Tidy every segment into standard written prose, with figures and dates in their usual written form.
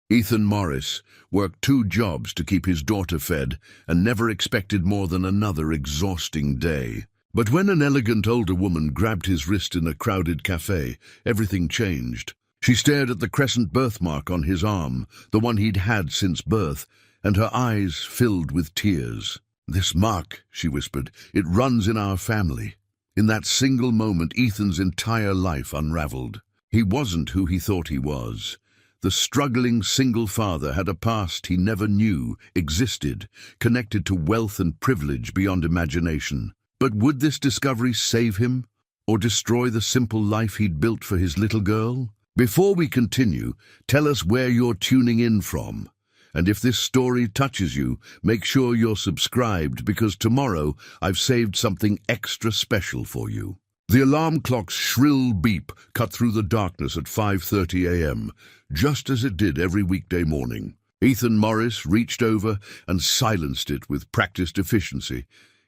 Ethan Morris worked 2 jobs to keep his daughter fed and never expected more than another exhausting day. But when an elegant older woman grabbed his wrist in a crowded cafe, everything changed. She stared at the crescent birthmark on his arm, the one he'd had since birth, and her eyes filled with tears. "This mark," she whispered, "it runs in our family." In that single moment, Ethan's entire life unraveled. He wasn't who he thought he was. The struggling single father had a past he never knew existed, connected to wealth and privilege beyond imagination. But would this discovery save him, or destroy the simple life he'd built for his little girl? Before we continue, tell us where you're tuning in from. And if this story touches you, make sure you're subscribed, because tomorrow I've saved something extra special for you. The alarm clock's shrill beep cut through the darkness at 5:30 a.m., just as it did every weekday morning. Ethan Morris reached over and silenced it with practiced efficiency,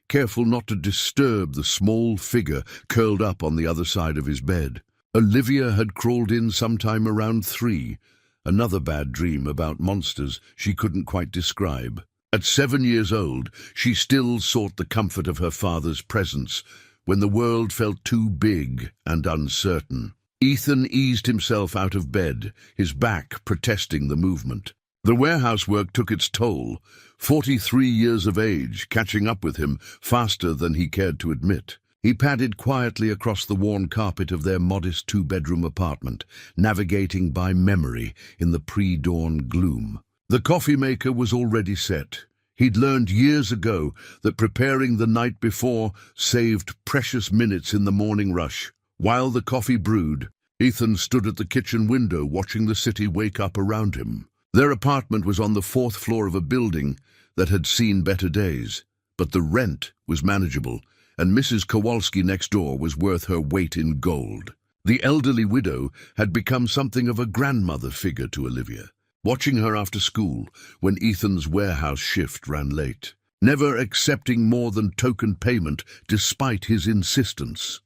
careful not to disturb the small figure curled up on the other side of his bed. Olivia had crawled in sometime around 3, another bad dream about monsters she couldn't quite describe. At 7 years old, she still sought the comfort of her father's presence when the world felt too big and uncertain. Ethan eased himself out of bed, his back protesting the movement. The warehouse work took its toll, 43 years of age catching up with him faster than he cared to admit. He padded quietly across the worn carpet of their modest 2-bedroom apartment, navigating by memory in the pre-dawn gloom. The coffee maker was already set. He'd learned years ago that preparing the night before saved precious minutes in the morning rush. While the coffee brewed, Ethan stood at the kitchen window watching the city wake up around him. Their apartment was on the 4th floor of a building that had seen better days, but the rent was manageable, and Mrs. Kowalski next door was worth her weight in gold. The elderly widow had become something of a grandmother figure to Olivia, watching her after school when Ethan's warehouse shift ran late, never accepting more than token payment despite his insistence.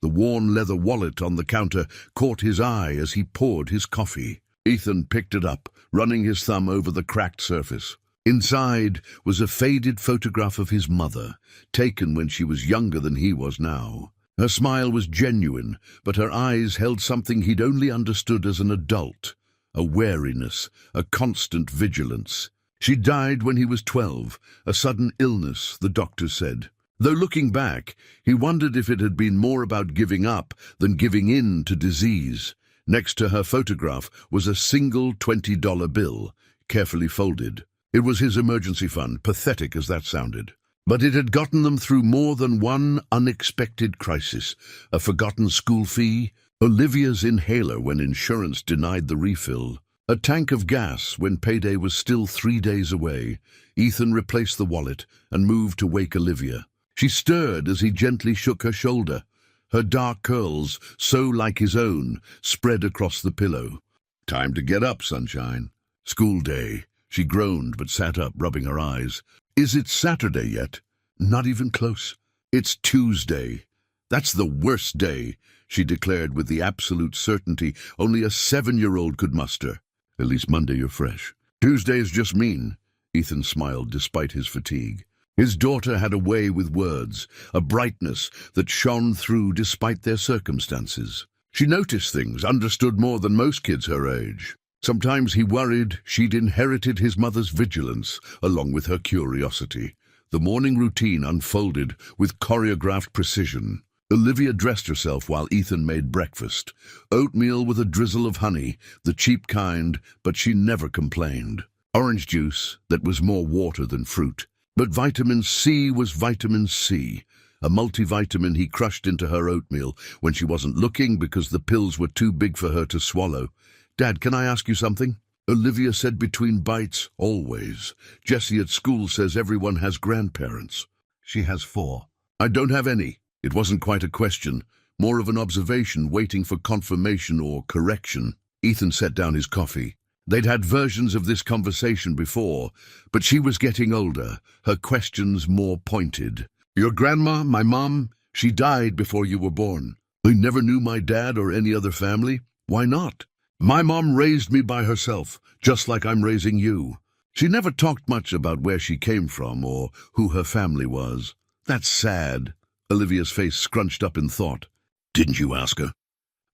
The worn leather wallet on the counter caught his eye as he poured his coffee. Ethan picked it up, running his thumb over the cracked surface. Inside was a faded photograph of his mother, taken when she was younger than he was now. Her smile was genuine, but her eyes held something he'd only understood as an adult, a wariness, a constant vigilance. She died when he was 12, a sudden illness, the doctor said. Though looking back, he wondered if it had been more about giving up than giving in to disease. Next to her photograph was a single $20 bill, carefully folded. It was his emergency fund, pathetic as that sounded. But it had gotten them through more than one unexpected crisis: a forgotten school fee, Olivia's inhaler when insurance denied the refill, a tank of gas when payday was still 3 days away. Ethan replaced the wallet and moved to wake Olivia. She stirred as he gently shook her shoulder. Her dark curls, so like his own, spread across the pillow. "Time to get up, sunshine." "School day." She groaned but sat up, rubbing her eyes. "Is it Saturday yet?" "Not even close. It's Tuesday. That's the worst day," she declared with the absolute certainty only a 7-year-old could muster. "At least Monday you're fresh." "Tuesday's just mean." Ethan smiled despite his fatigue. His daughter had a way with words, a brightness that shone through despite their circumstances. She noticed things, understood more than most kids her age. Sometimes he worried she'd inherited his mother's vigilance, along with her curiosity. The morning routine unfolded with choreographed precision. Olivia dressed herself while Ethan made breakfast. Oatmeal with a drizzle of honey, the cheap kind, but she never complained. Orange juice that was more water than fruit. But vitamin C was vitamin C, a multivitamin he crushed into her oatmeal when she wasn't looking because the pills were too big for her to swallow. "Dad, can I ask you something?" Olivia said between bites. "Always. Jessie at school says everyone has grandparents." "She has 4. "I don't have any." It wasn't quite a question, more of an observation waiting for confirmation or correction. Ethan set down his coffee. They'd had versions of this conversation before, but she was getting older, her questions more pointed. "Your grandma, my mom, she died before you were born." "I never knew my dad or any other family." "Why not?" My mom raised me by herself, just like I'm raising you. She never talked much about where she came from or who her family was. That's sad. Olivia's face scrunched up in thought. Didn't you ask her?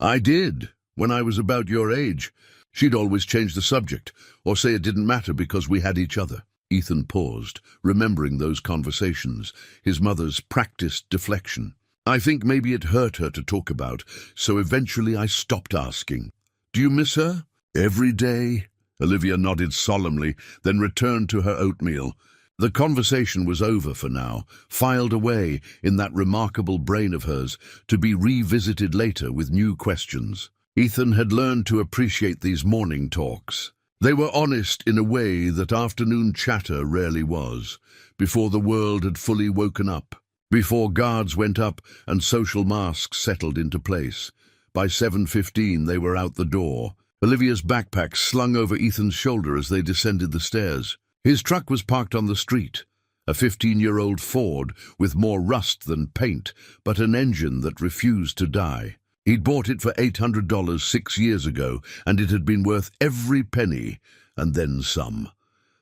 I did, when I was about your age. She'd always change the subject, or say it didn't matter because we had each other. Ethan paused, remembering those conversations, his mother's practiced deflection. I think maybe it hurt her to talk about, so eventually I stopped asking. Do you miss her? Every day? Olivia nodded solemnly, then returned to her oatmeal. The conversation was over for now, filed away in that remarkable brain of hers, to be revisited later with new questions. Ethan had learned to appreciate these morning talks. They were honest in a way that afternoon chatter rarely was, before the world had fully woken up, before guards went up and social masks settled into place. By 7:15 they were out the door, Olivia's backpack slung over Ethan's shoulder as they descended the stairs. His truck was parked on the street, a 15-year-old Ford with more rust than paint, but an engine that refused to die. He'd bought it for $800 6 years ago, and it had been worth every penny, and then some.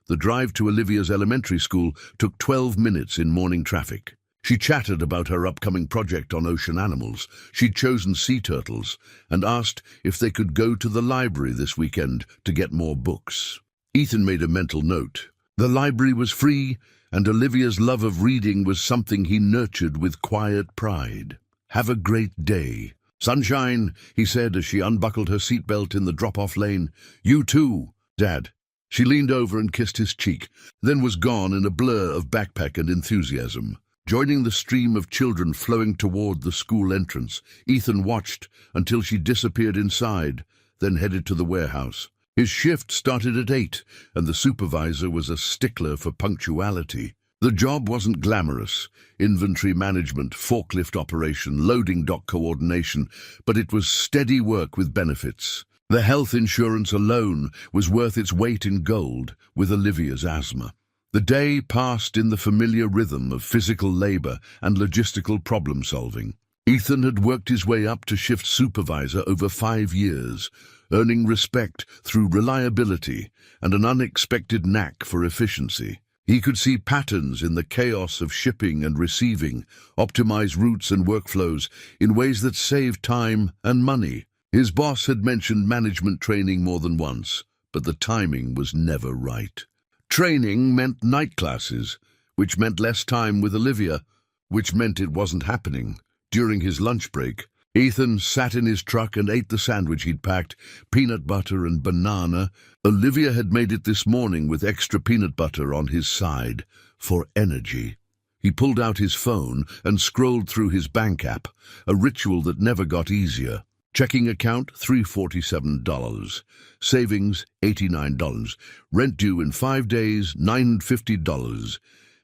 The drive to Olivia's elementary school took 12 minutes in morning traffic. She chatted about her upcoming project on ocean animals. She'd chosen sea turtles, and asked if they could go to the library this weekend to get more books. Ethan made a mental note. The library was free, and Olivia's love of reading was something he nurtured with quiet pride. Have a great day. Sunshine, he said as she unbuckled her seatbelt in the drop-off lane. You too, Dad. She leaned over and kissed his cheek, then was gone in a blur of backpack and enthusiasm. Joining the stream of children flowing toward the school entrance, Ethan watched until she disappeared inside, then headed to the warehouse. His shift started at 8, and the supervisor was a stickler for punctuality. The job wasn't glamorous, inventory management, forklift operation, loading dock coordination, but it was steady work with benefits. The health insurance alone was worth its weight in gold with Olivia's asthma. The day passed in the familiar rhythm of physical labor and logistical problem-solving. Ethan had worked his way up to shift supervisor over 5 years, earning respect through reliability and an unexpected knack for efficiency. He could see patterns in the chaos of shipping and receiving, optimize routes and workflows in ways that saved time and money. His boss had mentioned management training more than once, but the timing was never right. Training meant night classes, which meant less time with Olivia, which meant it wasn't happening. During his lunch break, Ethan sat in his truck and ate the sandwich he'd packed, peanut butter and banana. Olivia had made it this morning with extra peanut butter on his side, for energy. He pulled out his phone and scrolled through his bank app, a ritual that never got easier. Checking account, $347. Savings, $89. Rent due in 5 days, $950.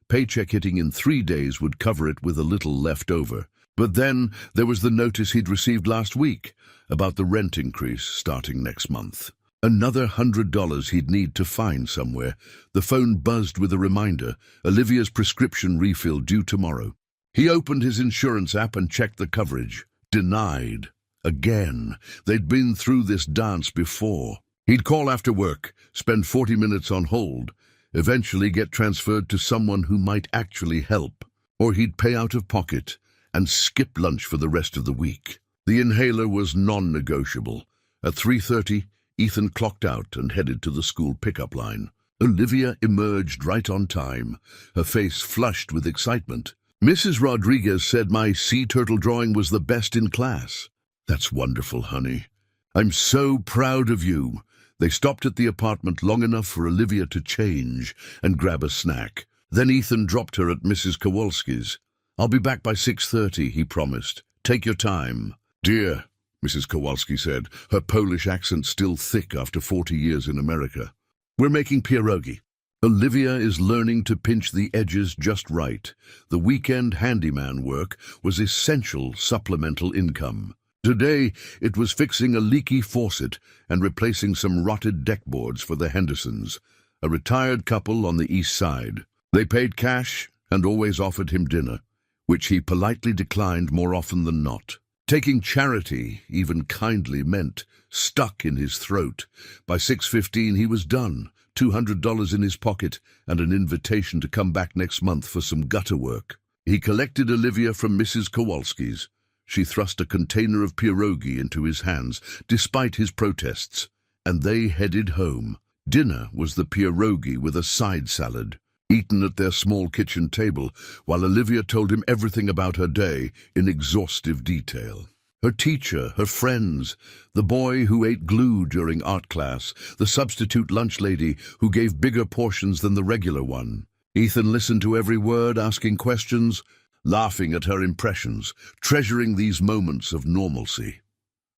Paycheck hitting in 3 days would cover it with a little left over. But then there was the notice he'd received last week about the rent increase starting next month. Another $100 he'd need to find somewhere. The phone buzzed with a reminder, Olivia's prescription refill due tomorrow. He opened his insurance app and checked the coverage. Denied. Again. They'd been through this dance before. He'd call after work, spend 40 minutes on hold, eventually get transferred to someone who might actually help. Or he'd pay out of pocket and skip lunch for the rest of the week. The inhaler was non-negotiable. At 3:30, Ethan clocked out and headed to the school pickup line. Olivia emerged right on time, her face flushed with excitement. Mrs. Rodriguez said my sea turtle drawing was the best in class. That's wonderful, honey. I'm so proud of you. They stopped at the apartment long enough for Olivia to change and grab a snack. Then Ethan dropped her at Mrs. Kowalski's. I'll be back by 6:30, he promised. Take your time. Dear, Mrs. Kowalski said, her Polish accent still thick after 40 years in America. We're making pierogi. Olivia is learning to pinch the edges just right. The weekend handyman work was essential supplemental income. Today, it was fixing a leaky faucet and replacing some rotted deckboards for the Hendersons, a retired couple on the east side. They paid cash and always offered him dinner, which he politely declined more often than not. Taking charity, even kindly meant, stuck in his throat. By 6:15 he was done, $200 in his pocket and an invitation to come back next month for some gutter work. He collected Olivia from Mrs. Kowalski's. She thrust a container of pierogi into his hands, despite his protests, and they headed home. Dinner was the pierogi with a side salad, eaten at their small kitchen table, while Olivia told him everything about her day in exhaustive detail. Her teacher, her friends, the boy who ate glue during art class, the substitute lunch lady who gave bigger portions than the regular one. Ethan listened to every word, asking questions, laughing at her impressions, treasuring these moments of normalcy.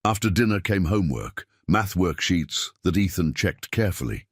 After dinner came homework, math worksheets that Ethan checked carefully.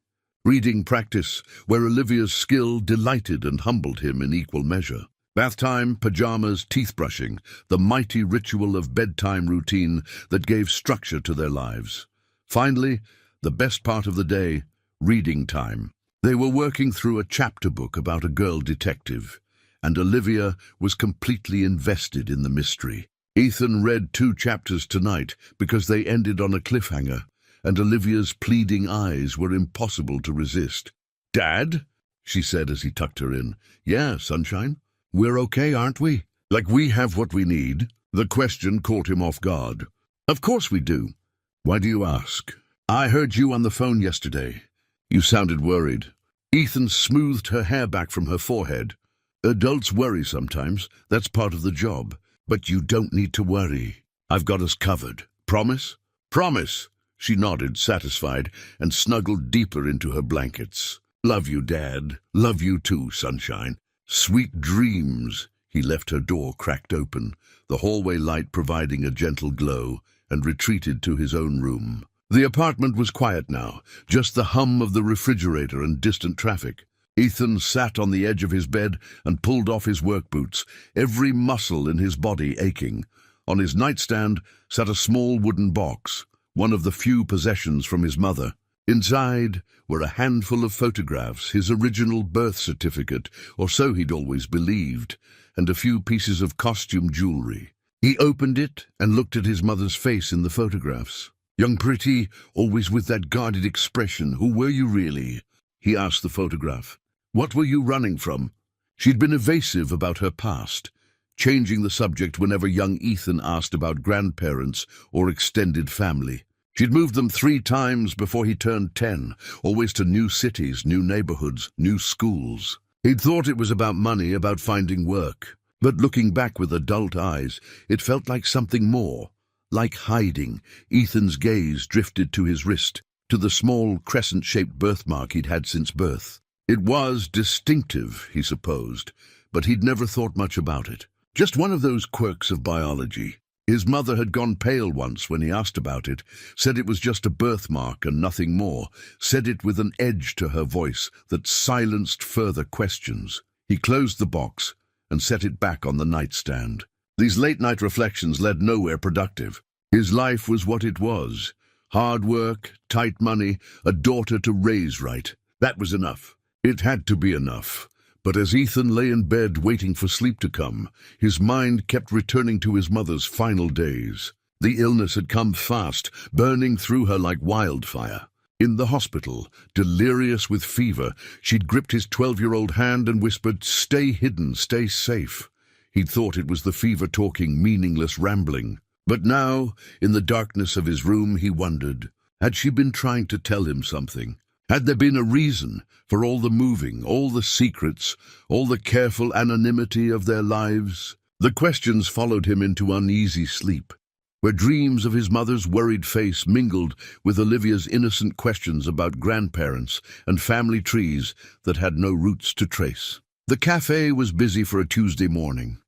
Reading practice, where Olivia's skill delighted and humbled him in equal measure. Bath time, pajamas, teeth brushing, the mighty ritual of bedtime routine that gave structure to their lives. Finally, the best part of the day, reading time. They were working through a chapter book about a girl detective, and Olivia was completely invested in the mystery. Ethan read 2 chapters tonight because they ended on a cliffhanger, and Olivia's pleading eyes were impossible to resist. "Dad?" she said as he tucked her in. "Yeah, sunshine? We're okay, aren't we? Like we have what we need?" The question caught him off guard. "Of course we do. Why do you ask?" "I heard you on the phone yesterday. You sounded worried." Ethan smoothed her hair back from her forehead. "Adults worry sometimes. That's part of the job. But you don't need to worry. I've got us covered. Promise?" "Promise." She nodded, satisfied, and snuggled deeper into her blankets. "Love you, Dad. Love you too, sunshine. Sweet dreams." He left her door cracked open, the hallway light providing a gentle glow, and retreated to his own room. The apartment was quiet now, just the hum of the refrigerator and distant traffic. Ethan sat on the edge of his bed and pulled off his work boots, every muscle in his body aching. On his nightstand sat a small wooden box, one of the few possessions from his mother. Inside were a handful of photographs, his original birth certificate, or so he'd always believed, and a few pieces of costume jewelry. He opened it and looked at his mother's face in the photographs. "Young pretty, always with that guarded expression. Who were you really?" he asked the photograph. "What were you running from?" She'd been evasive about her past, changing the subject whenever young Ethan asked about grandparents or extended family. She'd moved them 3 times before he turned 10, always to new cities, new neighborhoods, new schools. He'd thought it was about money, about finding work. But looking back with adult eyes, it felt like something more. Like hiding, Ethan's gaze drifted to his wrist, to the small crescent-shaped birthmark he'd had since birth. It was distinctive, he supposed, but he'd never thought much about it. Just one of those quirks of biology. His mother had gone pale once when he asked about it, said it was just a birthmark and nothing more, said it with an edge to her voice that silenced further questions. He closed the box and set it back on the nightstand. These late-night reflections led nowhere productive. His life was what it was. Hard work, tight money, a daughter to raise right. That was enough. It had to be enough. But as Ethan lay in bed waiting for sleep to come, his mind kept returning to his mother's final days. The illness had come fast, burning through her like wildfire. In the hospital, delirious with fever, she'd gripped his 12-year-old hand and whispered, "Stay hidden, stay safe." He'd thought it was the fever talking, meaningless rambling. But now, in the darkness of his room, he wondered, had she been trying to tell him something? Had there been a reason for all the moving, all the secrets, all the careful anonymity of their lives? The questions followed him into uneasy sleep, where dreams of his mother's worried face mingled with Olivia's innocent questions about grandparents and family trees that had no roots to trace. The cafe was busy for a Tuesday morning,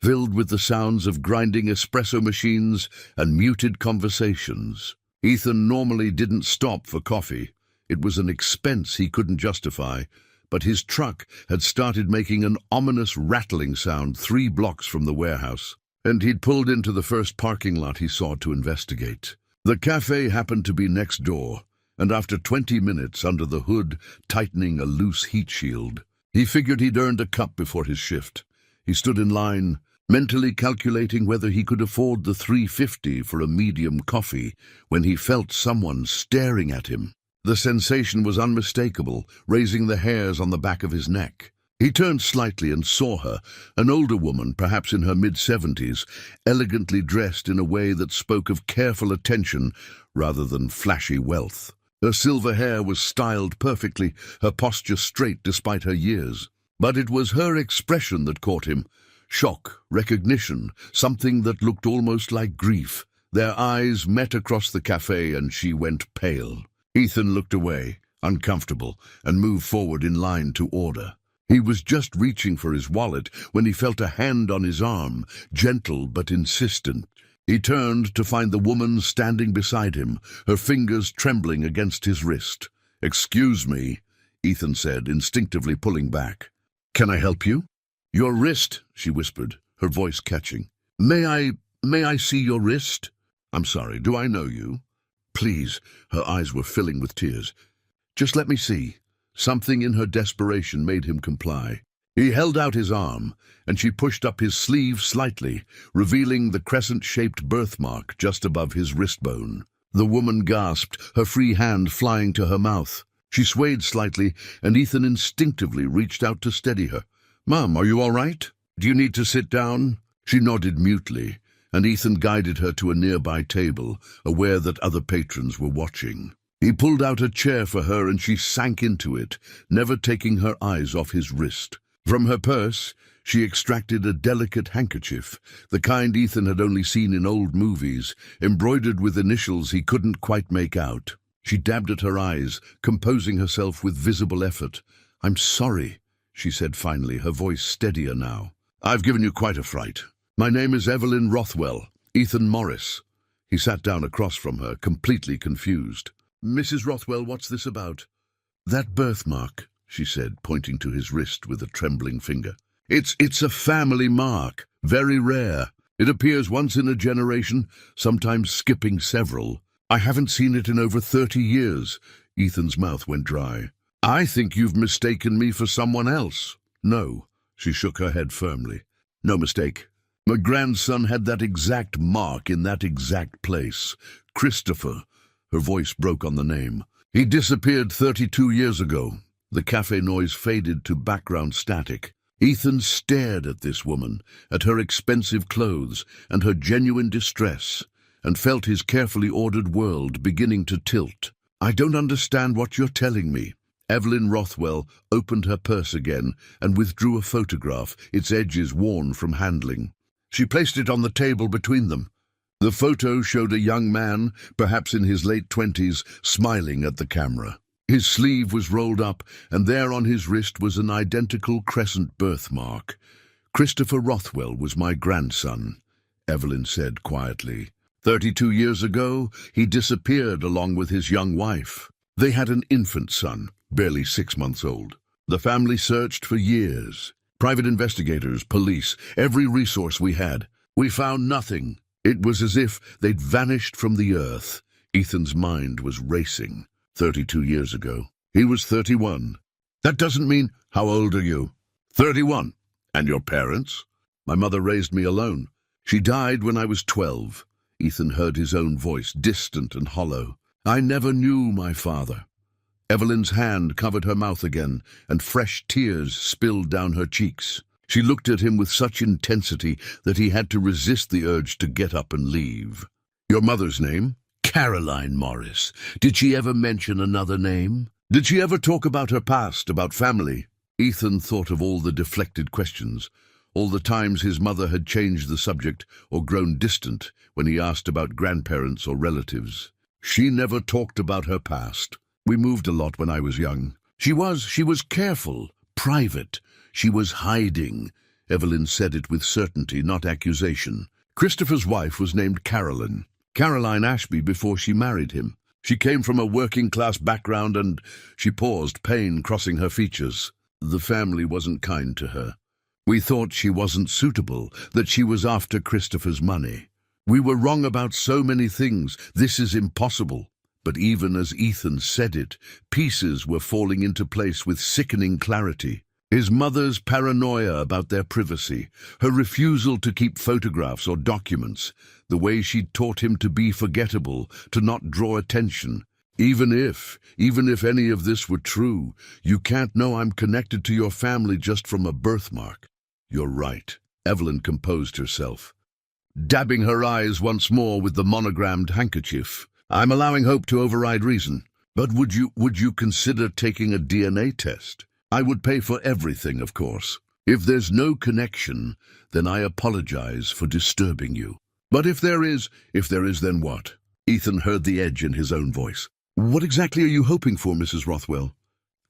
filled with the sounds of grinding espresso machines and muted conversations. Ethan normally didn't stop for coffee. It was an expense he couldn't justify, but his truck had started making an ominous rattling sound 3 blocks from the warehouse, and he'd pulled into the first parking lot he saw to investigate. The cafe happened to be next door, and after 20 minutes under the hood, tightening a loose heat shield, he figured he'd earned a cup before his shift. He stood in line, mentally calculating whether he could afford the $3.50 for a medium coffee when he felt someone staring at him. The sensation was unmistakable, raising the hairs on the back of his neck. He turned slightly and saw her, an older woman, perhaps in her mid-70s, elegantly dressed in a way that spoke of careful attention rather than flashy wealth. Her silver hair was styled perfectly, her posture straight despite her years. But it was her expression that caught him. Shock, recognition, something that looked almost like grief. Their eyes met across the cafe and she went pale. Ethan looked away, uncomfortable, and moved forward in line to order. He was just reaching for his wallet when he felt a hand on his arm, gentle but insistent. He turned to find the woman standing beside him, her fingers trembling against his wrist. "Excuse me," Ethan said, instinctively pulling back. "Can I help you?" "Your wrist," she whispered, her voice catching. May I see your wrist?" "I'm sorry, do I know you?" "Please," her eyes were filling with tears. "Just let me see." Something in her desperation made him comply. He held out his arm, and she pushed up his sleeve slightly, revealing the crescent-shaped birthmark just above his wrist bone. The woman gasped, her free hand flying to her mouth. She swayed slightly, and Ethan instinctively reached out to steady her. "Mom, are you all right? Do you need to sit down?" She nodded mutely, and Ethan guided her to a nearby table, aware that other patrons were watching. He pulled out a chair for her and she sank into it, never taking her eyes off his wrist. From her purse, she extracted a delicate handkerchief, the kind Ethan had only seen in old movies, embroidered with initials he couldn't quite make out. She dabbed at her eyes, composing herself with visible effort. "I'm sorry," she said finally, her voice steadier now. "I've given you quite a fright. My name is Evelyn Rothwell, Ethan Morris." He sat down across from her, completely confused. "Mrs. Rothwell, what's this about?" "That birthmark," she said, pointing to his wrist with a trembling finger. It's a family mark, very rare. It appears once in a generation, sometimes skipping several. I haven't seen it in over 30 years." Ethan's mouth went dry. "I think you've mistaken me for someone else." "No," she shook her head firmly. "No mistake. My grandson had that exact mark in that exact place. Christopher." Her voice broke on the name. "He disappeared 32 years ago." The cafe noise faded to background static. Ethan stared at this woman, at her expensive clothes and her genuine distress, and felt his carefully ordered world beginning to tilt. "I don't understand what you're telling me." Evelyn Rothwell opened her purse again and withdrew a photograph, its edges worn from handling. She placed it on the table between them. The photo showed a young man, perhaps in his late 20s, smiling at the camera. His sleeve was rolled up, and there on his wrist was an identical crescent birthmark. "Christopher Rothwell was my grandson," Evelyn said quietly. 32 years ago, he disappeared along with his young wife. They had an infant son, barely 6 months old. The family searched for years. Private investigators, police, every resource we had. We found nothing. It was as if they'd vanished from the earth. Ethan's mind was racing. 32 years ago. He was 31. "That doesn't mean—" "How old are you?" 31. "And your parents?" "My mother raised me alone. She died when I was 12. Ethan heard his own voice, distant and hollow. "I never knew my father." Evelyn's hand covered her mouth again, and fresh tears spilled down her cheeks. She looked at him with such intensity that he had to resist the urge to get up and leave. "Your mother's name?" "Caroline Morris. Did she ever mention another name? Did she ever talk about her past, about family?" Ethan thought of all the deflected questions, all the times his mother had changed the subject or grown distant when he asked about grandparents or relatives. "She never talked about her past. We moved a lot when I was young. She was careful, private. She was hiding." Evelyn said it with certainty, not accusation. "Christopher's wife was named Caroline Ashby before she married him. She came from a working-class background and—" She paused, pain crossing her features. "The family wasn't kind to her. We thought she wasn't suitable, that she was after Christopher's money. We were wrong about so many things. This is impossible." But even as Ethan said it, pieces were falling into place with sickening clarity. His mother's paranoia about their privacy, her refusal to keep photographs or documents, the way she'd taught him to be forgettable, to not draw attention. Even if any of this were true, you can't know I'm connected to your family just from a birthmark. You're right. Evelyn composed herself, dabbing her eyes once more with the monogrammed handkerchief. I'm allowing hope to override reason. But would you consider taking a DNA test? I would pay for everything, of course. If there's no connection, then I apologize for disturbing you. But if there is, then what? Ethan heard the edge in his own voice. What exactly are you hoping for, Mrs. Rothwell?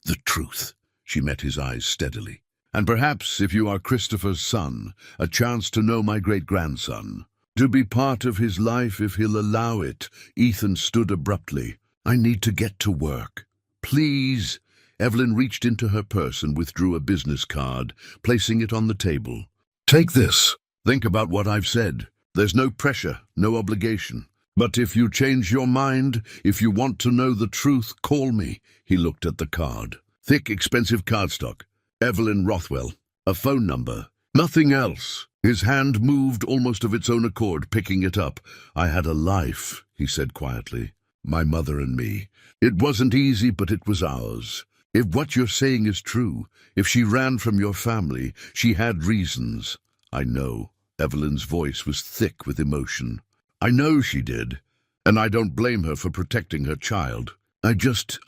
The truth. She met his eyes steadily. And perhaps, if you are Christopher's son, a chance to know my great-grandson. To be part of his life if he'll allow it. Ethan stood abruptly. I need to get to work. Please. Evelyn reached into her purse and withdrew a business card, placing it on the table. Take this. Think about what I've said. There's no pressure, no obligation. But if you change your mind, if you want to know the truth, call me. He looked at the card. Thick, expensive cardstock. Evelyn Rothwell. A phone number. Nothing else. His hand moved almost of its own accord, picking it up. I had a life, he said quietly. My mother and me. It wasn't easy, but it was ours. If what you're saying is true, if she ran from your family, she had reasons. I know. Evelyn's voice was thick with emotion. I know she did, and I don't blame her for protecting her child. I just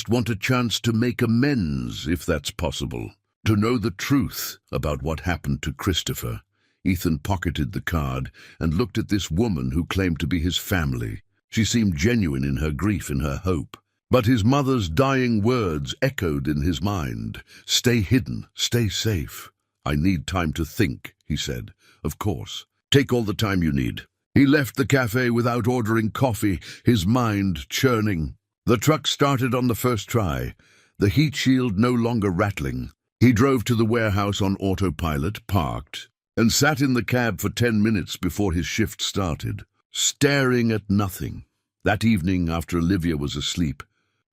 want a chance to make amends, if that's possible. To know the truth about what happened to Christopher. Ethan pocketed the card and looked at this woman who claimed to be his family. She seemed genuine in her grief, in her hope. But his mother's dying words echoed in his mind. Stay hidden, stay safe. I need time to think, he said. Of course. Take all the time you need. He left the cafe without ordering coffee, his mind churning. The truck started on the first try, the heat shield no longer rattling. He drove to the warehouse on autopilot, parked, and sat in the cab for 10 minutes before his shift started, staring at nothing. That evening, after Olivia was asleep,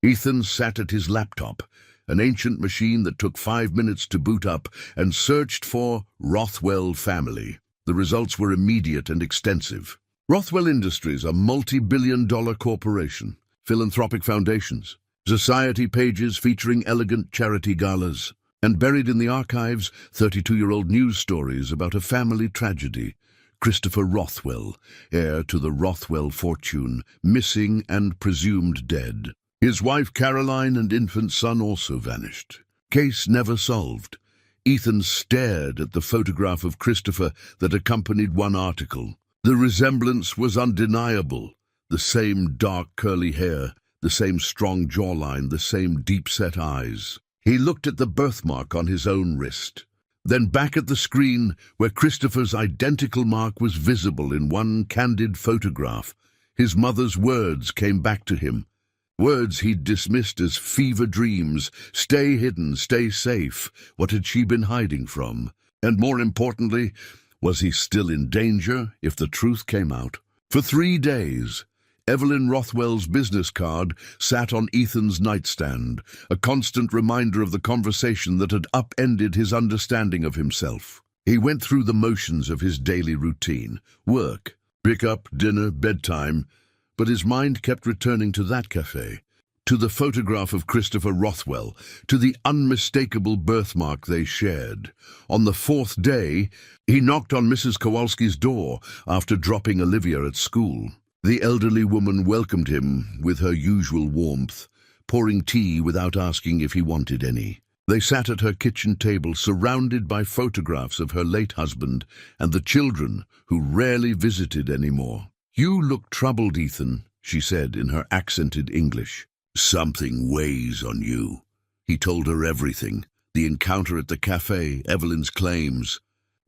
Ethan sat at his laptop, an ancient machine that took 5 minutes to boot up, and searched for Rothwell family. The results were immediate and extensive. Rothwell Industries, a multi-billion-dollar corporation, philanthropic foundations, society pages featuring elegant charity galas, and buried in the archives, 32-year-old news stories about a family tragedy. Christopher Rothwell, heir to the Rothwell fortune, missing and presumed dead. His wife Caroline and infant son also vanished. Case never solved. Ethan stared at the photograph of Christopher that accompanied one article. The resemblance was undeniable. The same dark curly hair, the same strong jawline, the same deep-set eyes. He looked at the birthmark on his own wrist. Then back at the screen, where Christopher's identical mark was visible in one candid photograph. His mother's words came back to him. Words he'd dismissed as fever dreams. Stay hidden, stay safe. What had she been hiding from? And more importantly, was he still in danger if the truth came out? For 3 days, Evelyn Rothwell's business card sat on Ethan's nightstand, a constant reminder of the conversation that had upended his understanding of himself. He went through the motions of his daily routine, work, pick-up, dinner, bedtime, but his mind kept returning to that cafe, to the photograph of Christopher Rothwell, to the unmistakable birthmark they shared. On the 4th day, he knocked on Mrs. Kowalski's door after dropping Olivia at school. The elderly woman welcomed him with her usual warmth, pouring tea without asking if he wanted any. They sat at her kitchen table, surrounded by photographs of her late husband and the children who rarely visited anymore. You look troubled, Ethan, she said in her accented English. Something weighs on you. He told her everything. The encounter at the cafe, Evelyn's claims,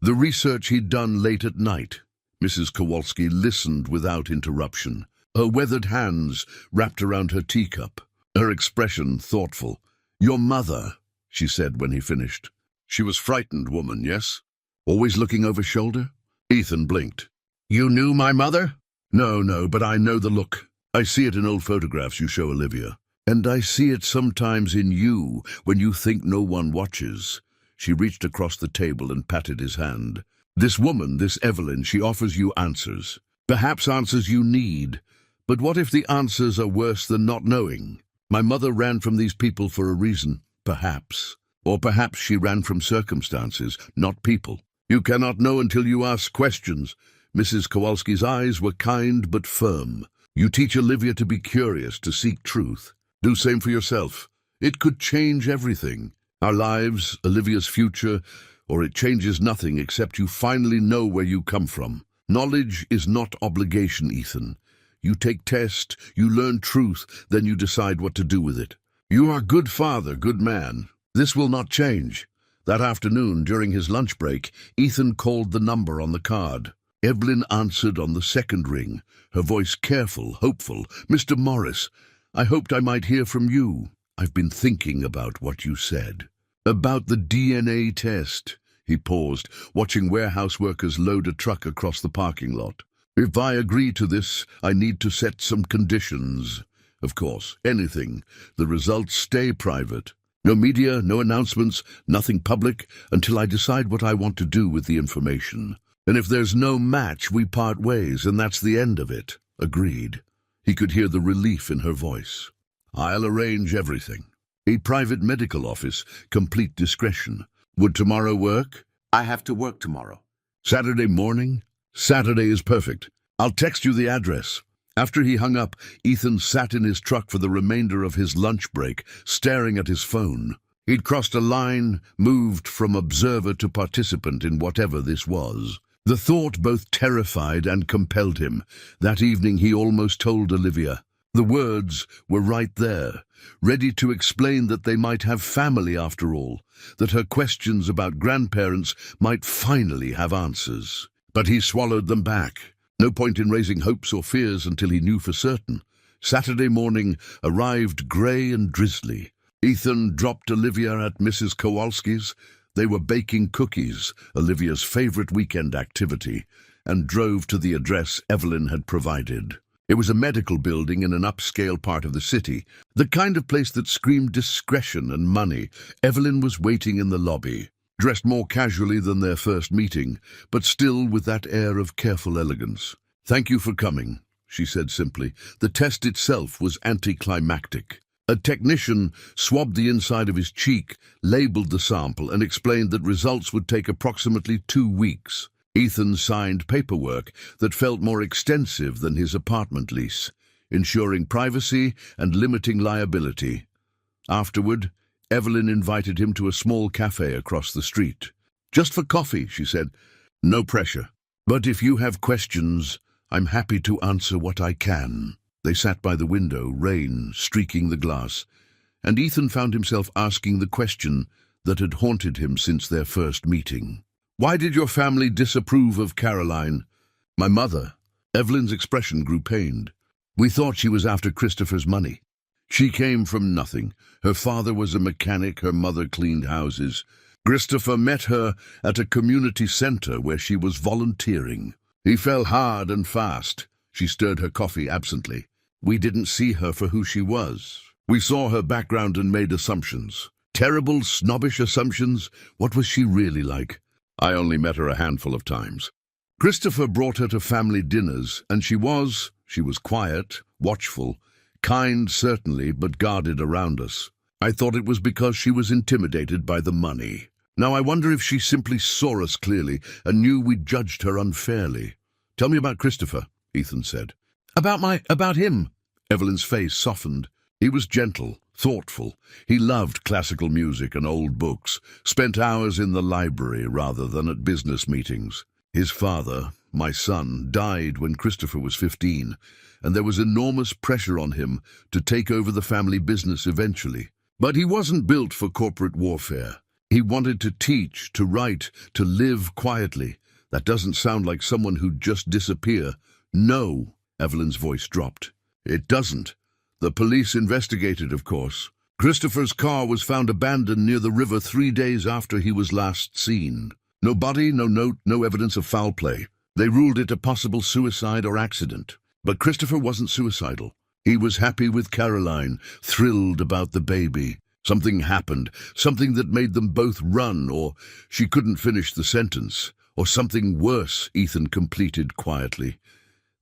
the research he'd done late at night. Mrs. Kowalski listened without interruption, her weathered hands wrapped around her teacup, her expression thoughtful. Your mother, she said when he finished. She was frightened woman, yes? Always looking over shoulder? Ethan blinked. You knew my mother? No, but I know the look. I see it in old photographs you show Olivia. And I see it sometimes in you when you think no one watches. She reached across the table and patted his hand. This woman, this Evelyn, she offers you answers. Perhaps answers you need. But what if the answers are worse than not knowing? My mother ran from these people for a reason, perhaps. Or perhaps she ran from circumstances, not people. You cannot know until you ask questions. Mrs. Kowalski's eyes were kind but firm. You teach Olivia to be curious, to seek truth. Do same for yourself. It could change everything. Our lives, Olivia's future, or it changes nothing except you finally know where you come from. Knowledge is not obligation, Ethan. You take tests, you learn truth, then you decide what to do with it. You are good father, good man. This will not change. That afternoon, during his lunch break, Ethan called the number on the card. Evelyn answered on the second ring, her voice careful, hopeful. "Mr. Morris, I hoped I might hear from you. I've been thinking about what you said." "About the DNA test." He paused, watching warehouse workers load a truck across the parking lot. "If I agree to this, I need to set some conditions. Of course, anything. The results stay private. No media, no announcements, nothing public, until I decide what I want to do with the information. And if there's no match, we part ways, and that's the end of it." Agreed. He could hear the relief in her voice. "I'll arrange everything. A private medical office, complete discretion. Would tomorrow work?" "I have to work tomorrow." "Saturday morning?" "Saturday is perfect. I'll text you the address." After he hung up, Ethan sat in his truck for the remainder of his lunch break, staring at his phone. He'd crossed a line, moved from observer to participant in whatever this was. The thought both terrified and compelled him. That evening he almost told Olivia. The words were right there, ready to explain that they might have family after all, that her questions about grandparents might finally have answers. But he swallowed them back. No point in raising hopes or fears until he knew for certain. Saturday morning arrived grey and drizzly. Ethan dropped Olivia at Mrs. Kowalski's. They were baking cookies, Olivia's favorite weekend activity, and drove to the address Evelyn had provided. It was a medical building in an upscale part of the city, the kind of place that screamed discretion and money. Evelyn was waiting in the lobby, dressed more casually than their first meeting, but still with that air of careful elegance. "Thank you for coming," she said simply. The test itself was anticlimactic. A technician swabbed the inside of his cheek, labeled the sample, and explained that results would take approximately 2 weeks. Ethan signed paperwork that felt more extensive than his apartment lease, ensuring privacy and limiting liability. Afterward, Evelyn invited him to a small cafe across the street. "Just for coffee," she said. "No pressure. But if you have questions, I'm happy to answer what I can." They sat by the window, rain streaking the glass, and Ethan found himself asking the question that had haunted him since their first meeting. "Why did your family disapprove of Caroline?" "My mother." Evelyn's expression grew pained. "We thought she was after Christopher's money. She came from nothing. Her father was a mechanic, her mother cleaned houses. Christopher met her at a community center where she was volunteering. He fell hard and fast." She stirred her coffee absently. "We didn't see her for who she was. We saw her background and made assumptions. Terrible, snobbish assumptions. What was she really like? I only met her a handful of times. Christopher brought her to family dinners, and she was quiet, watchful, kind certainly, but guarded around us. I thought it was because she was intimidated by the money. Now I wonder if she simply saw us clearly and knew we judged her unfairly." "Tell me about Christopher," Ethan said. About him?" Evelyn's face softened. He was gentle, thoughtful. He loved classical music and old books, spent hours in the library rather than at business meetings. His father, my son, died when Christopher was 15, and there was enormous pressure on him to take over the family business eventually. But he wasn't built for corporate warfare. He wanted to teach, to write, to live quietly. That doesn't sound like someone who'd just disappear. "No," Evelyn's voice dropped. "It doesn't. The police investigated, of course. Christopher's car was found abandoned near the river 3 days after he was last seen. No body, no note, no evidence of foul play. They ruled it a possible suicide or accident. But Christopher wasn't suicidal. He was happy with Caroline, thrilled about the baby. Something happened, something that made them both run, or she couldn't finish the sentence, or something worse, Ethan completed quietly.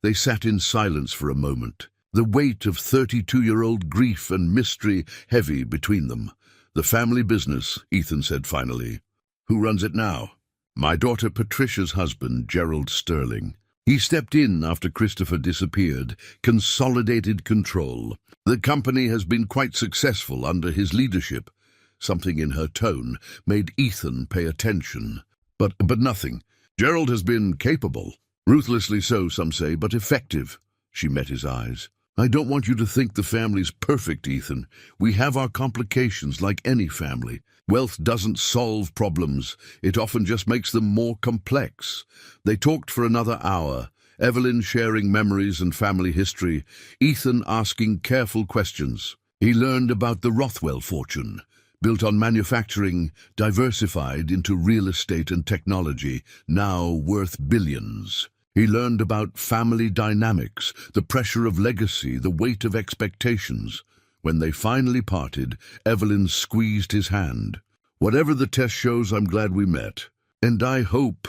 They sat in silence for a moment, the weight of 32-year-old grief and mystery heavy between them. "The family business," Ethan said finally. "Who runs it now?" "My daughter Patricia's husband, Gerald Sterling. He stepped in after Christopher disappeared, consolidated control. The company has been quite successful under his leadership." Something in her tone made Ethan pay attention. But nothing. "Gerald has been capable. Ruthlessly so, some say, but effective." She met his eyes. "I don't want you to think the family's perfect, Ethan. We have our complications like any family. Wealth doesn't solve problems. It often just makes them more complex." They talked for another hour, Evelyn sharing memories and family history, Ethan asking careful questions. He learned about the Rothwell fortune, built on manufacturing, diversified into real estate and technology, now worth billions. He learned about family dynamics, the pressure of legacy, the weight of expectations. When they finally parted, Evelyn squeezed his hand. "Whatever the test shows, I'm glad we met. And I hope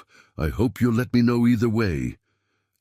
you'll let me know either way."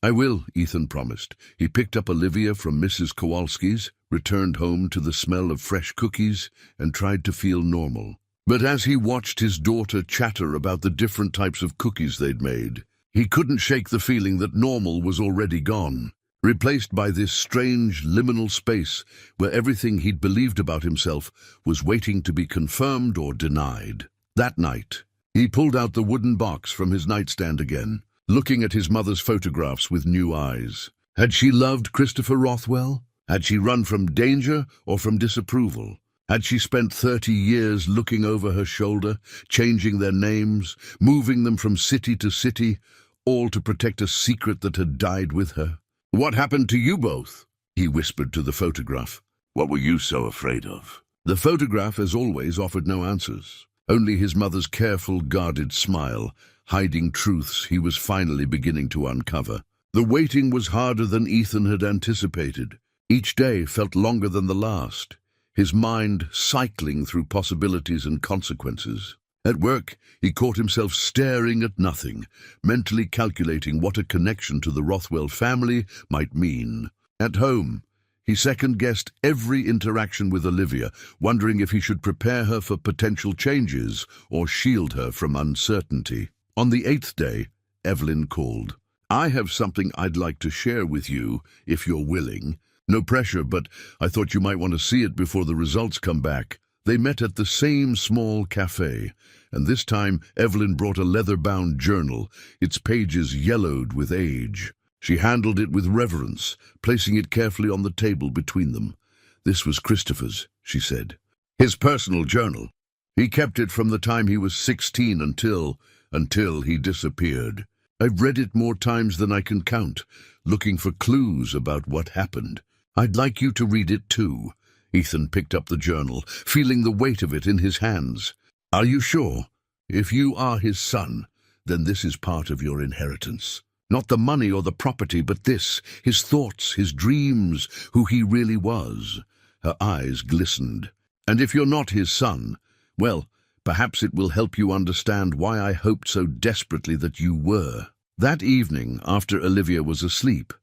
"I will," Ethan promised. He picked up Olivia from Mrs. Kowalski's, returned home to the smell of fresh cookies, and tried to feel normal. But as he watched his daughter chatter about the different types of cookies they'd made, he couldn't shake the feeling that normal was already gone, replaced by this strange liminal space where everything he'd believed about himself was waiting to be confirmed or denied. That night, he pulled out the wooden box from his nightstand again, looking at his mother's photographs with new eyes. Had she loved Christopher Rothwell? Had she run from danger or from disapproval? Had she spent 30 years looking over her shoulder, changing their names, moving them from city to city, all to protect a secret that had died with her? "What happened to you both?" he whispered to the photograph. "What were you so afraid of?" The photograph, as always, offered no answers. Only his mother's careful, guarded smile, hiding truths he was finally beginning to uncover. The waiting was harder than Ethan had anticipated. Each day felt longer than the last, his mind cycling through possibilities and consequences. At work, he caught himself staring at nothing, mentally calculating what a connection to the Rothwell family might mean. At home, he second-guessed every interaction with Olivia, wondering if he should prepare her for potential changes or shield her from uncertainty. On the 8th day, Evelyn called. "I have something I'd like to share with you, if you're willing. No pressure, but I thought you might want to see it before the results come back." They met at the same small cafe, and this time Evelyn brought a leather-bound journal, its pages yellowed with age. She handled it with reverence, placing it carefully on the table between them. "This was Christopher's," she said. "His personal journal. He kept it from the time he was 16 until he disappeared. I've read it more times than I can count, looking for clues about what happened. I'd like you to read it too." Ethan picked up the journal, feeling the weight of it in his hands. "Are you sure? If you are his son, then this is part of your inheritance. Not the money or the property, but this, his thoughts, his dreams, who he really was." Her eyes glistened. "And if you're not his son, well, perhaps it will help you understand why I hoped so desperately that you were." That evening, after Olivia was asleep,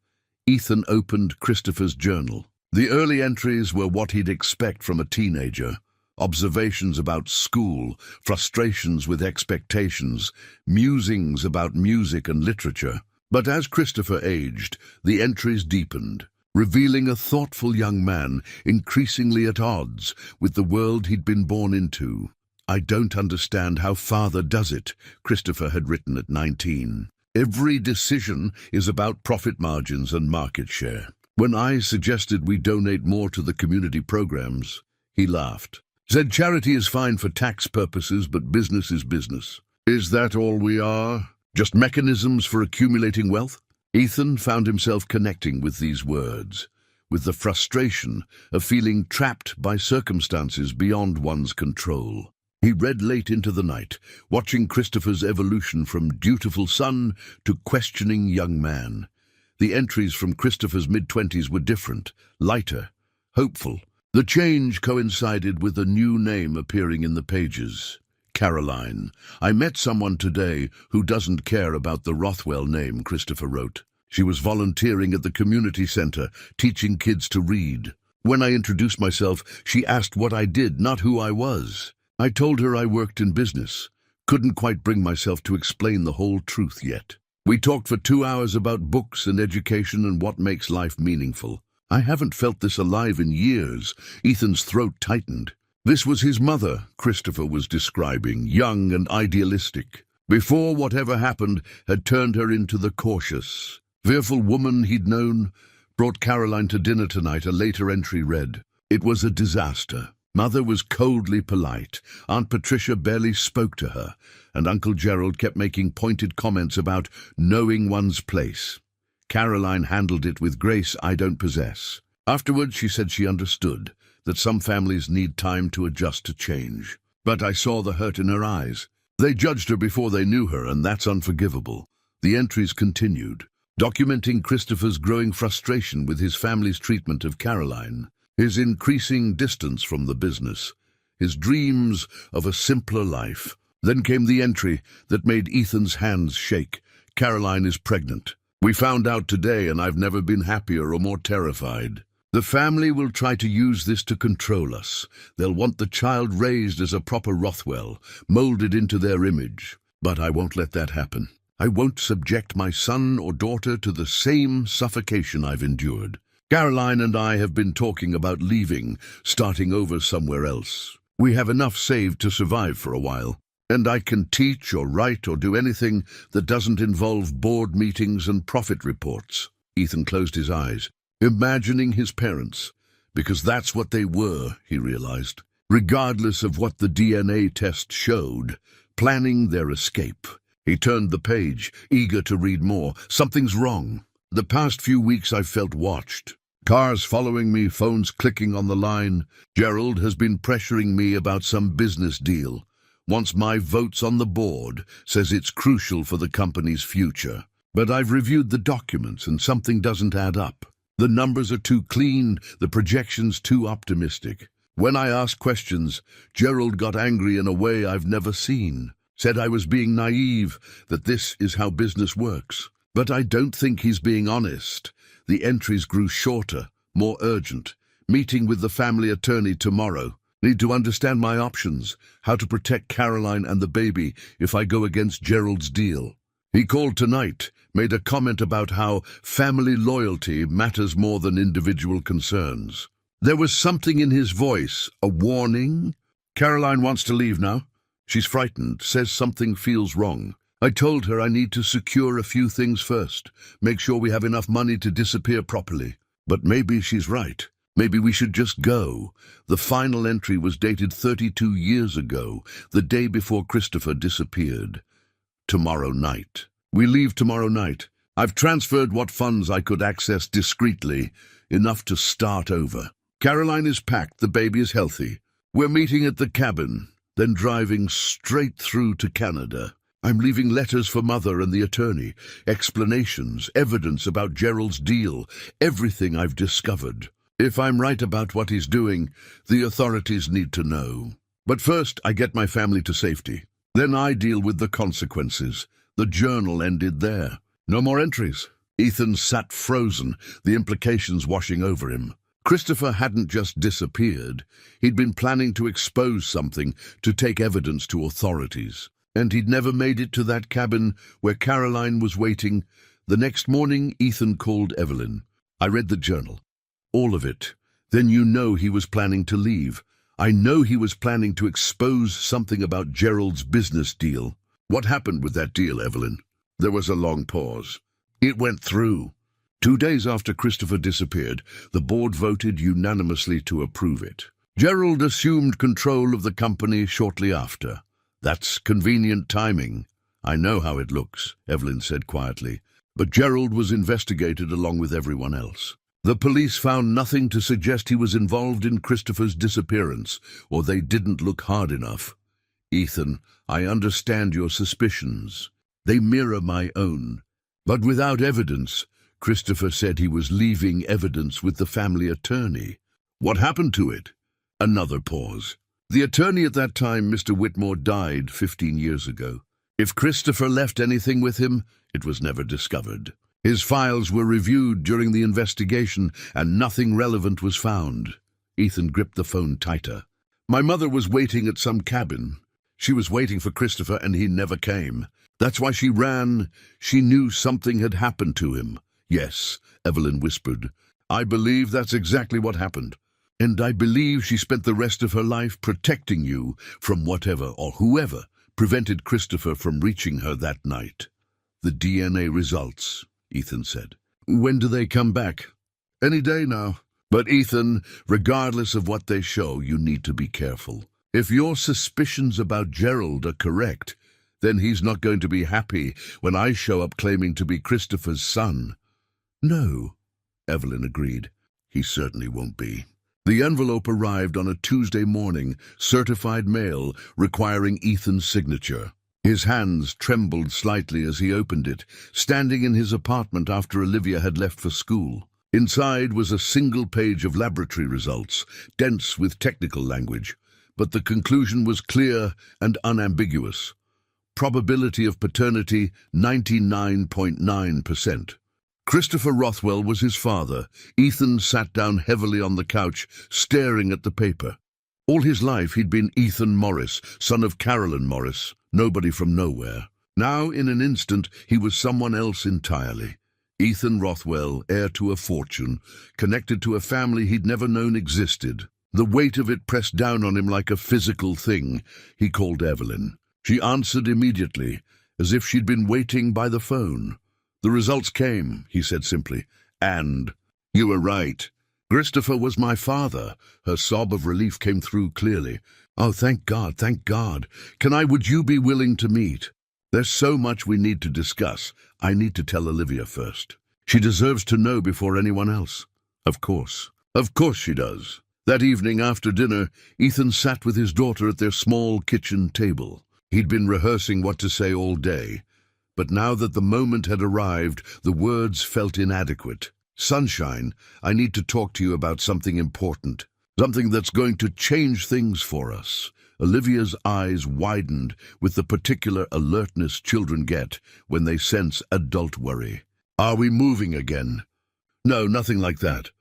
Ethan opened Christopher's journal. The early entries were what he'd expect from a teenager. Observations about school, frustrations with expectations, musings about music and literature. But as Christopher aged, the entries deepened, revealing a thoughtful young man increasingly at odds with the world he'd been born into. "I don't understand how father does it," Christopher had written at 19. "Every decision is about profit margins and market share. When I suggested we donate more to the community programs, he laughed. Said charity is fine for tax purposes, but business is business. Is that all we are? Just mechanisms for accumulating wealth?" Ethan found himself connecting with these words, with the frustration of feeling trapped by circumstances beyond one's control. He read late into the night, watching Christopher's evolution from dutiful son to questioning young man. The entries from Christopher's mid-20s were different, lighter, hopeful. The change coincided with a new name appearing in the pages. Caroline. I met someone today who doesn't care about the Rothwell name, Christopher wrote. She was volunteering at the community center, teaching kids to read. When I introduced myself, she asked what I did, not who I was. I told her I worked in business. Couldn't quite bring myself to explain the whole truth yet. We talked for 2 hours about books and education and what makes life meaningful. I haven't felt this alive in years. Ethan's throat tightened. This was his mother, Christopher was describing, young and idealistic. Before whatever happened had turned her into the cautious, fearful woman he'd known. Brought Caroline to dinner tonight, a later entry read. It was a disaster. Mother was coldly polite. Aunt Patricia barely spoke to her, and Uncle Gerald kept making pointed comments about knowing one's place. Caroline handled it with grace I don't possess. Afterwards, she said she understood that some families need time to adjust to change. But I saw the hurt in her eyes. They judged her before they knew her, and that's unforgivable. The entries continued, documenting Christopher's growing frustration with his family's treatment of Caroline, his increasing distance from the business, his dreams of a simpler life. Then came the entry that made Ethan's hands shake. Caroline is pregnant. We found out today, and I've never been happier or more terrified. The family will try to use this to control us. They'll want the child raised as a proper Rothwell, molded into their image. But I won't let that happen. I won't subject my son or daughter to the same suffocation I've endured. Caroline and I have been talking about leaving, starting over somewhere else. We have enough saved to survive for a while. And I can teach or write or do anything that doesn't involve board meetings and profit reports. Ethan closed his eyes, imagining his parents, because that's what they were, he realized. Regardless of what the DNA test showed, planning their escape. He turned the page, eager to read more. Something's wrong. The past few weeks I've felt watched. Cars following me, phones clicking on the line. Gerald has been pressuring me about some business deal. Wants my votes on the board, says it's crucial for the company's future. But I've reviewed the documents and something doesn't add up. The numbers are too clean, the projections too optimistic. When I asked questions, Gerald got angry in a way I've never seen. Said I was being naive, that this is how business works. But I don't think he's being honest. The entries grew shorter, more urgent. Meeting with the family attorney tomorrow. Need to understand my options, how to protect Caroline and the baby if I go against Gerald's deal. He called tonight, made a comment about how family loyalty matters more than individual concerns. There was something in his voice, a warning. Caroline wants to leave now. She's frightened, says something feels wrong. I told her I need to secure a few things first, make sure we have enough money to disappear properly. But maybe she's right. Maybe we should just go. The final entry was dated 32 years ago, the day before Christopher disappeared. Tomorrow night. We leave tomorrow night. I've transferred what funds I could access discreetly, enough to start over. Caroline is packed, the baby is healthy. We're meeting at the cabin, then driving straight through to Canada. I'm leaving letters for Mother and the attorney, explanations, evidence about Gerald's deal, everything I've discovered. If I'm right about what he's doing, the authorities need to know. But first, I get my family to safety. Then I deal with the consequences. The journal ended there. No more entries. Ethan sat frozen, the implications washing over him. Christopher hadn't just disappeared. He'd been planning to expose something, to take evidence to authorities. And he'd never made it to that cabin where Caroline was waiting. The next morning, Ethan called Evelyn. I read the journal. All of it. Then you know he was planning to leave. I know he was planning to expose something about Gerald's business deal. What happened with that deal, Evelyn? There was a long pause. It went through. 2 days after Christopher disappeared, the board voted unanimously to approve it. Gerald assumed control of the company shortly after. That's convenient timing. I know how it looks, Evelyn said quietly. But Gerald was investigated along with everyone else. The police found nothing to suggest he was involved in Christopher's disappearance, or they didn't look hard enough. Ethan, I understand your suspicions. They mirror my own. But without evidence, Christopher said he was leaving evidence with the family attorney. What happened to it? Another pause. The attorney at that time, Mr. Whitmore, died 15 years ago. If Christopher left anything with him, it was never discovered. His files were reviewed during the investigation, and nothing relevant was found. Ethan gripped the phone tighter. My mother was waiting at some cabin. She was waiting for Christopher, and he never came. That's why she ran. She knew something had happened to him. Yes, Evelyn whispered. I believe that's exactly what happened. And I believe she spent the rest of her life protecting you from whatever or whoever prevented Christopher from reaching her that night. The DNA results, Ethan said. When do they come back? Any day now. But Ethan, regardless of what they show, you need to be careful. If your suspicions about Gerald are correct, then he's not going to be happy when I show up claiming to be Christopher's son. No, Evelyn agreed. He certainly won't be. The envelope arrived on a Tuesday morning, certified mail, requiring Ethan's signature. His hands trembled slightly as he opened it, standing in his apartment after Olivia had left for school. Inside was a single page of laboratory results, dense with technical language, but the conclusion was clear and unambiguous. Probability of paternity, 99.9%. Christopher Rothwell was his father. Ethan sat down heavily on the couch, staring at the paper. All his life he'd been Ethan Morris, son of Carolyn Morris, nobody from nowhere. Now, in an instant, he was someone else entirely. Ethan Rothwell, heir to a fortune, connected to a family he'd never known existed. The weight of it pressed down on him like a physical thing. He called Evelyn. She answered immediately, as if she'd been waiting by the phone. The results came, he said simply, and you were right. Christopher was my father. Her sob of relief came through clearly. Oh, thank God, thank God. Would you be willing to meet? There's so much we need to discuss. I need to tell Olivia first. She deserves to know before anyone else. Of course she does. That evening after dinner, Ethan sat with his daughter at their small kitchen table. He'd been rehearsing what to say all day. But now that the moment had arrived, the words felt inadequate. Sunshine, I need to talk to you about something important. Something that's going to change things for us. Olivia's eyes widened with the particular alertness children get when they sense adult worry. Are we moving again? No, nothing like that.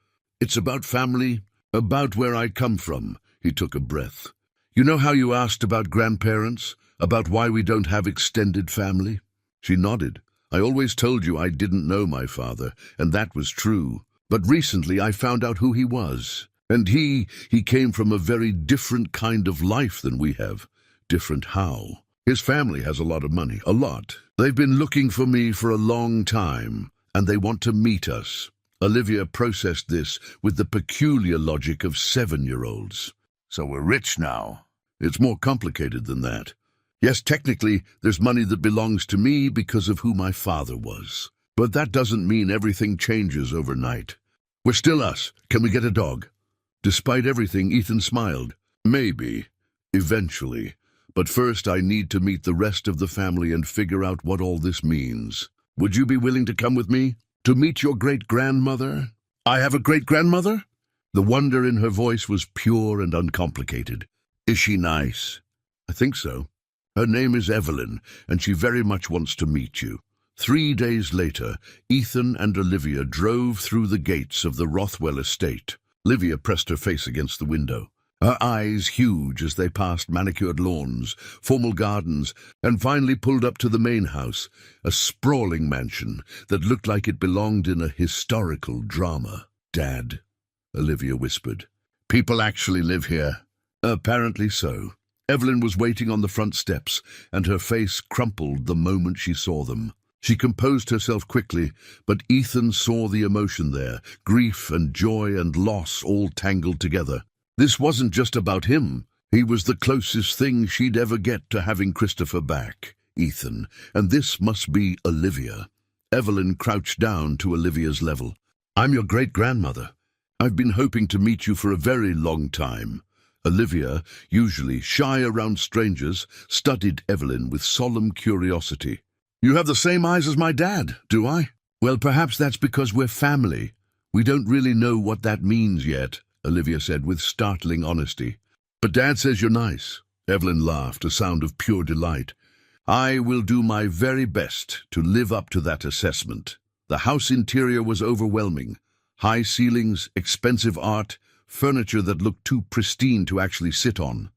It's about family, about where I come from. He took a breath. You know how you asked about grandparents? About why we don't have extended family? She nodded. I always told you I didn't know my father, and that was true. But recently I found out who he was. And he came from a very different kind of life than we have. Different how? His family has a lot of money, a lot. They've been looking for me for a long time, and they want to meet us. Olivia processed this with the peculiar logic of 7-year-olds. So we're rich now. It's more complicated than that. Yes, technically, there's money that belongs to me because of who my father was. But that doesn't mean everything changes overnight. We're still us. Can we get a dog? Despite everything, Ethan smiled. Maybe. Eventually. But first I need to meet the rest of the family and figure out what all this means. Would you be willing to come with me? To meet your great-grandmother? I have a great-grandmother? The wonder in her voice was pure and uncomplicated. Is she nice? I think so. Her name is Evelyn, and she very much wants to meet you. 3 days later, Ethan and Olivia drove through the gates of the Rothwell estate. Olivia pressed her face against the window, her eyes huge as they passed manicured lawns, formal gardens, and finally pulled up to the main house, a sprawling mansion that looked like it belonged in a historical drama. Dad, Olivia whispered. People actually live here? Apparently so. Evelyn was waiting on the front steps, and her face crumpled the moment she saw them. She composed herself quickly, but Ethan saw the emotion there, grief and joy and loss all tangled together. This wasn't just about him. He was the closest thing she'd ever get to having Christopher back, Ethan, and this must be Olivia. Evelyn crouched down to Olivia's level. I'm your great-grandmother. I've been hoping to meet you for a very long time. Olivia, usually shy around strangers, studied Evelyn with solemn curiosity. You have the same eyes as my dad, do I? Well, perhaps that's because we're family. We don't really know what that means yet. Olivia said with startling honesty. But Dad says you're nice. Evelyn laughed, a sound of pure delight. I will do my very best to live up to that assessment. The house interior was overwhelming. High ceilings, expensive art, furniture that looked too pristine to actually sit on.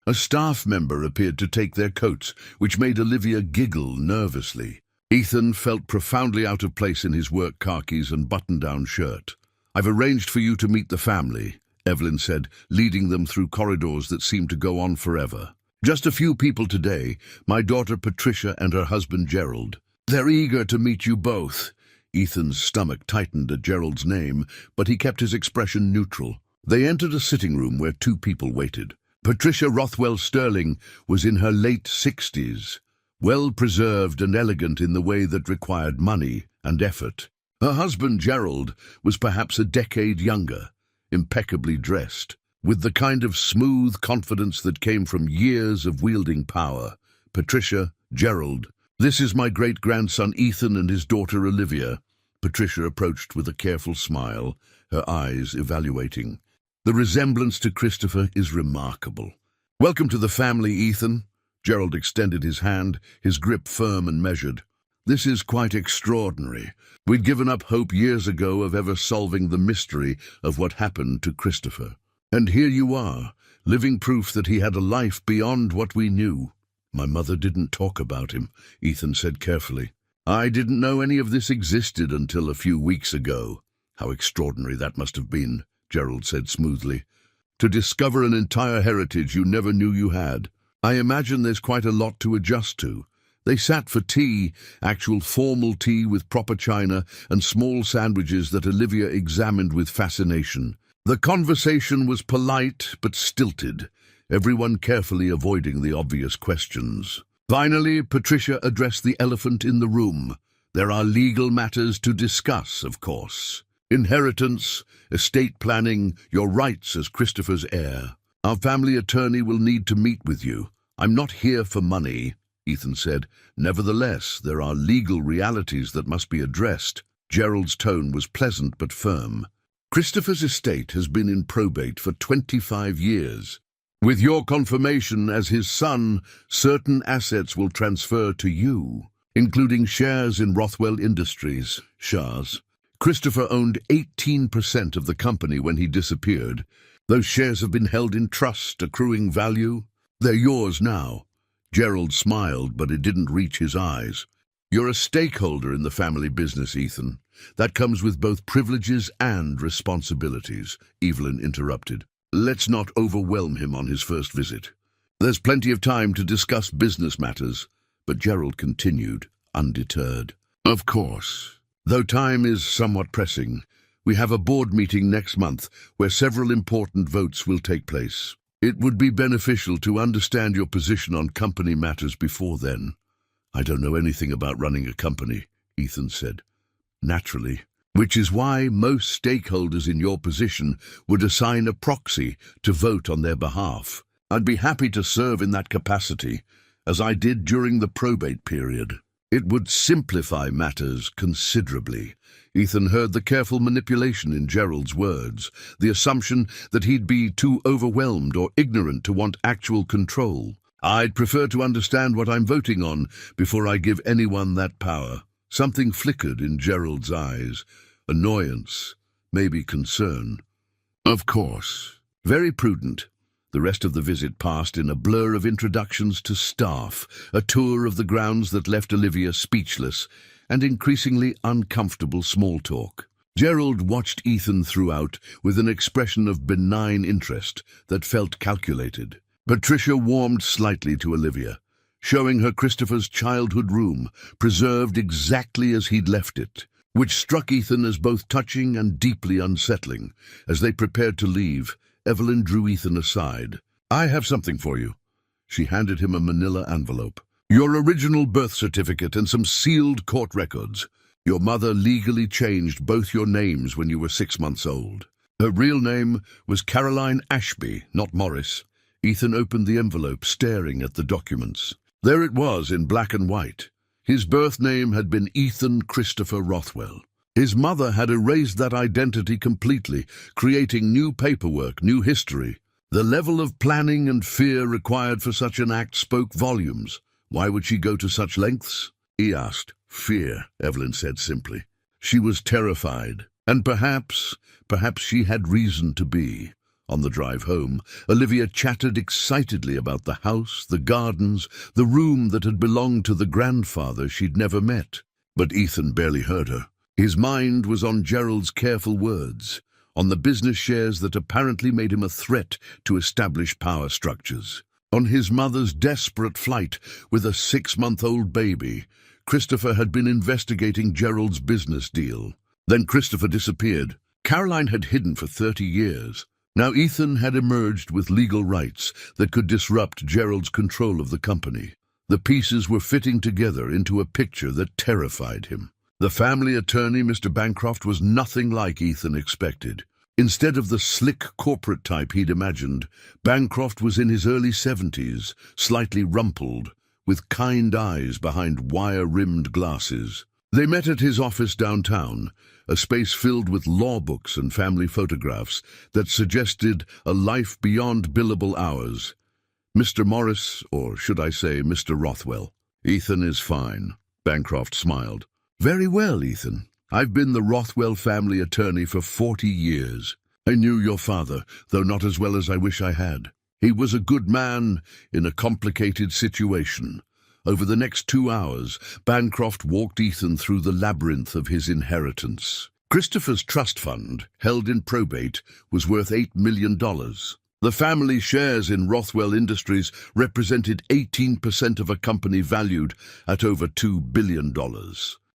A staff member appeared to take their coats, which made Olivia giggle nervously. Ethan felt profoundly out of place in his work khakis and button-down shirt. I've arranged for you to meet the family, Evelyn said, leading them through corridors that seemed to go on forever. Just a few people today, my daughter Patricia and her husband Gerald. They're eager to meet you both. Ethan's stomach tightened at Gerald's name, but he kept his expression neutral. They entered a sitting room where two people waited. Patricia Rothwell Sterling was in her late 60s, well-preserved and elegant in the way that required money and effort. Her husband Gerald was perhaps a decade younger, impeccably dressed, with the kind of smooth confidence that came from years of wielding power. Patricia, Gerald, this is my great-grandson Ethan and his daughter Olivia. Patricia approached with a careful smile, her eyes evaluating. The resemblance to Christopher is remarkable. Welcome to the family, Ethan. Gerald extended his hand, his grip firm and measured. This is quite extraordinary. We'd given up hope years ago of ever solving the mystery of what happened to Christopher. And here you are, living proof that he had a life beyond what we knew. My mother didn't talk about him, Ethan said carefully. I didn't know any of this existed until a few weeks ago. How extraordinary that must have been, Gerald said smoothly. To discover an entire heritage you never knew you had. I imagine there's quite a lot to adjust to. They sat for tea, actual formal tea with proper china and small sandwiches that Olivia examined with fascination. The conversation was polite but stilted, everyone carefully avoiding the obvious questions. Finally, Patricia addressed the elephant in the room. There are legal matters to discuss, of course. Inheritance, estate planning, your rights as Christopher's heir. Our family attorney will need to meet with you. I'm not here for money, Ethan said. Nevertheless, there are legal realities that must be addressed. Gerald's tone was pleasant but firm. Christopher's estate has been in probate for 25 years. With your confirmation as his son, certain assets will transfer to you, including shares in Rothwell Industries, Shah's. Christopher owned 18% of the company when he disappeared. Those shares have been held in trust, accruing value. They're yours now. Gerald smiled, but it didn't reach his eyes. You're a stakeholder in the family business, Ethan. That comes with both privileges and responsibilities, Evelyn interrupted. Let's not overwhelm him on his first visit. There's plenty of time to discuss business matters, but Gerald continued, undeterred. Of course. Though time is somewhat pressing, we have a board meeting next month where several important votes will take place. It would be beneficial to understand your position on company matters before then. I don't know anything about running a company, Ethan said. Naturally. Which is why most stakeholders in your position would assign a proxy to vote on their behalf. I'd be happy to serve in that capacity, as I did during the probate period. It would simplify matters considerably. Ethan heard the careful manipulation in Gerald's words, the assumption that he'd be too overwhelmed or ignorant to want actual control. I'd prefer to understand what I'm voting on before I give anyone that power. Something flickered in Gerald's eyes. Annoyance, maybe concern. Of course. Very prudent. The rest of the visit passed in a blur of introductions to staff, a tour of the grounds that left Olivia speechless, and increasingly uncomfortable small talk. Gerald watched Ethan throughout with an expression of benign interest that felt calculated. Patricia warmed slightly to Olivia, showing her Christopher's childhood room, preserved exactly as he'd left it, which struck Ethan as both touching and deeply unsettling. As they prepared to leave, Evelyn drew Ethan aside. I have something for you. She handed him a manila envelope. Your original birth certificate and some sealed court records. Your mother legally changed both your names when you were 6 months old. Her real name was Caroline Ashby, not Morris. Ethan opened the envelope, staring at the documents. There it was in black and white. His birth name had been Ethan Christopher Rothwell. His mother had erased that identity completely, creating new paperwork, new history. The level of planning and fear required for such an act spoke volumes. Why would she go to such lengths? He asked. Fear, Evelyn said simply. She was terrified, and perhaps she had reason to be. On the drive home, Olivia chattered excitedly about the house, the gardens, the room that had belonged to the grandfather she'd never met. But Ethan barely heard her. His mind was on Gerald's careful words, on the business shares that apparently made him a threat to established power structures, on his mother's desperate flight with a 6-month-old baby. Christopher had been investigating Gerald's business deal. Then Christopher disappeared. Caroline had hidden for 30 years. Now Ethan had emerged with legal rights that could disrupt Gerald's control of the company. The pieces were fitting together into a picture that terrified him. The family attorney, Mr. Bancroft, was nothing like Ethan expected. Instead of the slick corporate type he'd imagined, Bancroft was in his early 70s, slightly rumpled, with kind eyes behind wire-rimmed glasses. They met at his office downtown, a space filled with law books and family photographs that suggested a life beyond billable hours. Mr. Morris, or should I say Mr. Rothwell? Ethan is fine, Bancroft smiled. Very well, Ethan. I've been the Rothwell family attorney for 40 years. I knew your father, though not as well as I wish I had. He was a good man in a complicated situation. Over the next 2 hours, Bancroft walked Ethan through the labyrinth of his inheritance. Christopher's trust fund, held in probate, was worth $8 million. The family shares in Rothwell Industries represented 18% of a company valued at over $2 billion.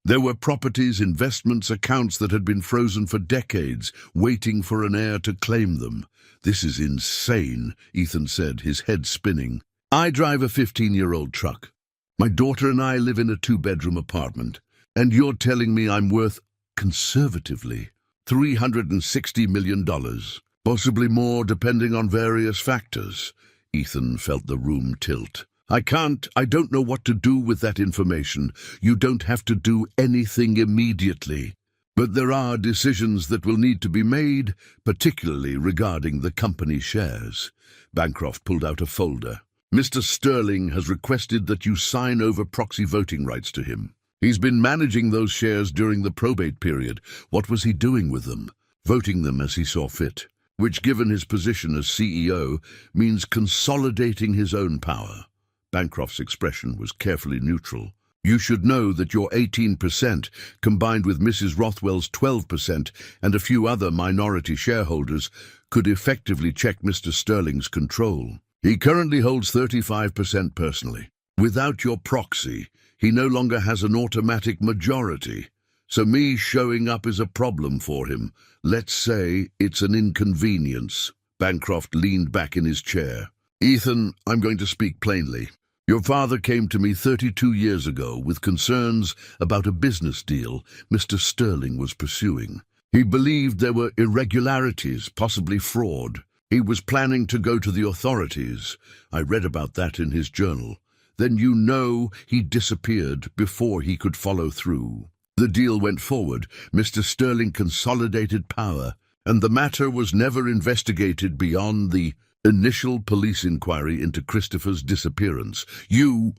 There were properties, investments, accounts that had been frozen for decades, waiting for an heir to claim them. This is insane, Ethan said, his head spinning. I drive a 15-year-old truck. My daughter and I live in a 2-bedroom apartment. And you're telling me I'm worth, conservatively, $360 million. Possibly more, depending on various factors. Ethan felt the room tilt. I don't know what to do with that information. You don't have to do anything immediately. But there are decisions that will need to be made, particularly regarding the company shares. Bancroft pulled out a folder. Mr. Sterling has requested that you sign over proxy voting rights to him. He's been managing those shares during the probate period. What was he doing with them? Voting them as he saw fit, which, given his position as CEO, means consolidating his own power. Bancroft's expression was carefully neutral. You should know that your 18%, combined with Mrs. Rothwell's 12% and a few other minority shareholders, could effectively check Mr. Sterling's control. He currently holds 35% personally. Without your proxy, he no longer has an automatic majority. So me showing up is a problem for him. Let's say it's an inconvenience. Bancroft leaned back in his chair. Ethan, I'm going to speak plainly. Your father came to me 32 years ago with concerns about a business deal Mr. Sterling was pursuing. He believed there were irregularities, possibly fraud. He was planning to go to the authorities. I read about that in his journal. Then he disappeared before he could follow through. The deal went forward. Mr. Sterling consolidated power, and the matter was never investigated beyond the initial police inquiry into Christopher's disappearance. You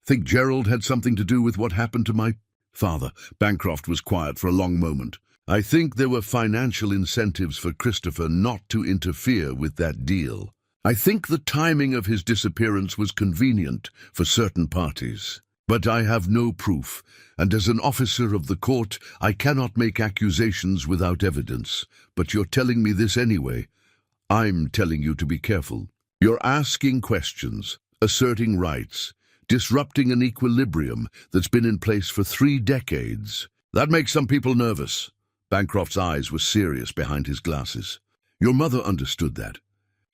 think Gerald had something to do with what happened to my father? Bancroft was quiet for a long moment. I think there were financial incentives for Christopher not to interfere with that deal. I think the timing of his disappearance was convenient for certain parties. But I have no proof, and as an officer of the court, I cannot make accusations without evidence. But you're telling me this anyway. I'm telling you to be careful. You're asking questions, asserting rights, disrupting an equilibrium that's been in place for 3 decades. That makes some people nervous. Bancroft's eyes were serious behind his glasses. Your mother understood that.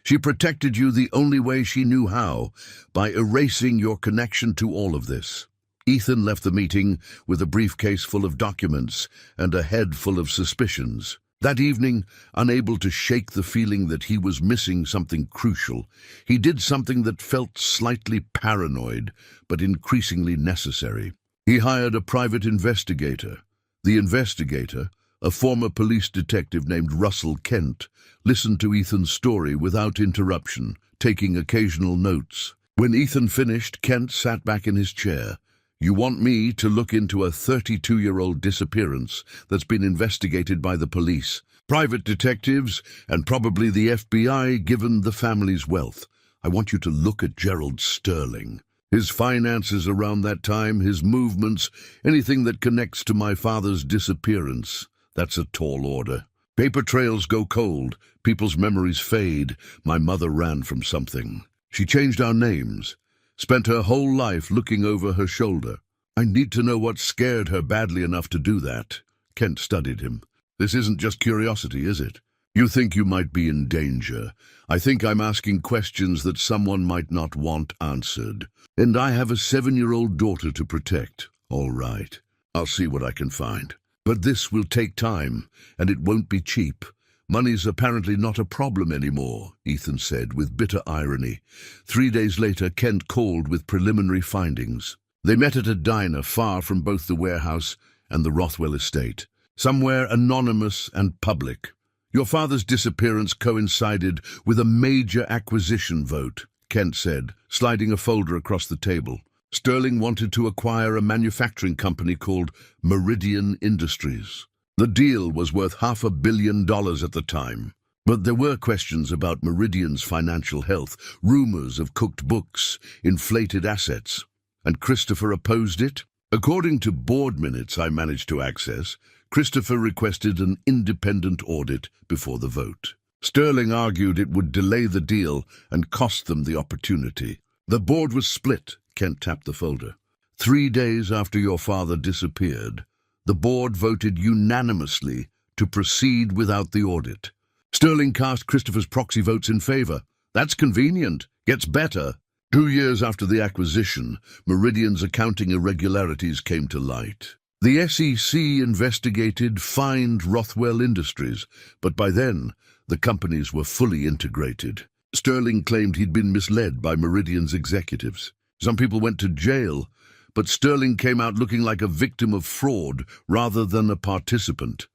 She protected you the only way she knew how, by erasing your connection to all of this. Ethan left the meeting with a briefcase full of documents and a head full of suspicions. That evening, unable to shake the feeling that he was missing something crucial, he did something that felt slightly paranoid, but increasingly necessary. He hired a private investigator, The investigator, a former police detective named Russell Kent, listened to Ethan's story without interruption, taking occasional notes. When Ethan finished, Kent sat back in his chair. "You want me to look into a 32-year-old disappearance that's been investigated by the police, private detectives, and probably the FBI, given the family's wealth. I want you to look at Gerald Sterling. His finances around that time, his movements, anything that connects to my father's disappearance. That's a tall order. Paper trails go cold, people's memories fade. My mother ran from something. She changed our names, spent her whole life looking over her shoulder. I need to know what scared her badly enough to do that." Kent studied him. "This isn't just curiosity, is it? You think you might be in danger. I think I'm asking questions that someone might not want answered. And I have a 7-year-old daughter to protect. All right, I'll see what I can find. But this will take time, and it won't be cheap. Money's apparently not a problem anymore," Ethan said with bitter irony. 3 days later, Kent called with preliminary findings. They met at a diner far from both the warehouse and the Rothwell estate, somewhere anonymous and public. "Your father's disappearance coincided with a major acquisition vote," Kent said, sliding a folder across the table. "Sterling wanted to acquire a manufacturing company called Meridian Industries. The deal was worth $500 million at the time. But there were questions about Meridian's financial health, rumors of cooked books, inflated assets. And Christopher opposed it? According to board minutes I managed to access, Christopher requested an independent audit before the vote. Sterling argued it would delay the deal and cost them the opportunity. The board was split," Kent tapped the folder. 3 days after your father disappeared, the board voted unanimously to proceed without the audit. Sterling cast Christopher's proxy votes in favor. That's convenient. Gets better. 2 years after the acquisition, Meridian's accounting irregularities came to light. The SEC investigated, fined Rothwell Industries, but by then, the companies were fully integrated. Sterling claimed he'd been misled by Meridian's executives. Some people went to jail, but Sterling came out looking like a victim of fraud rather than a participant.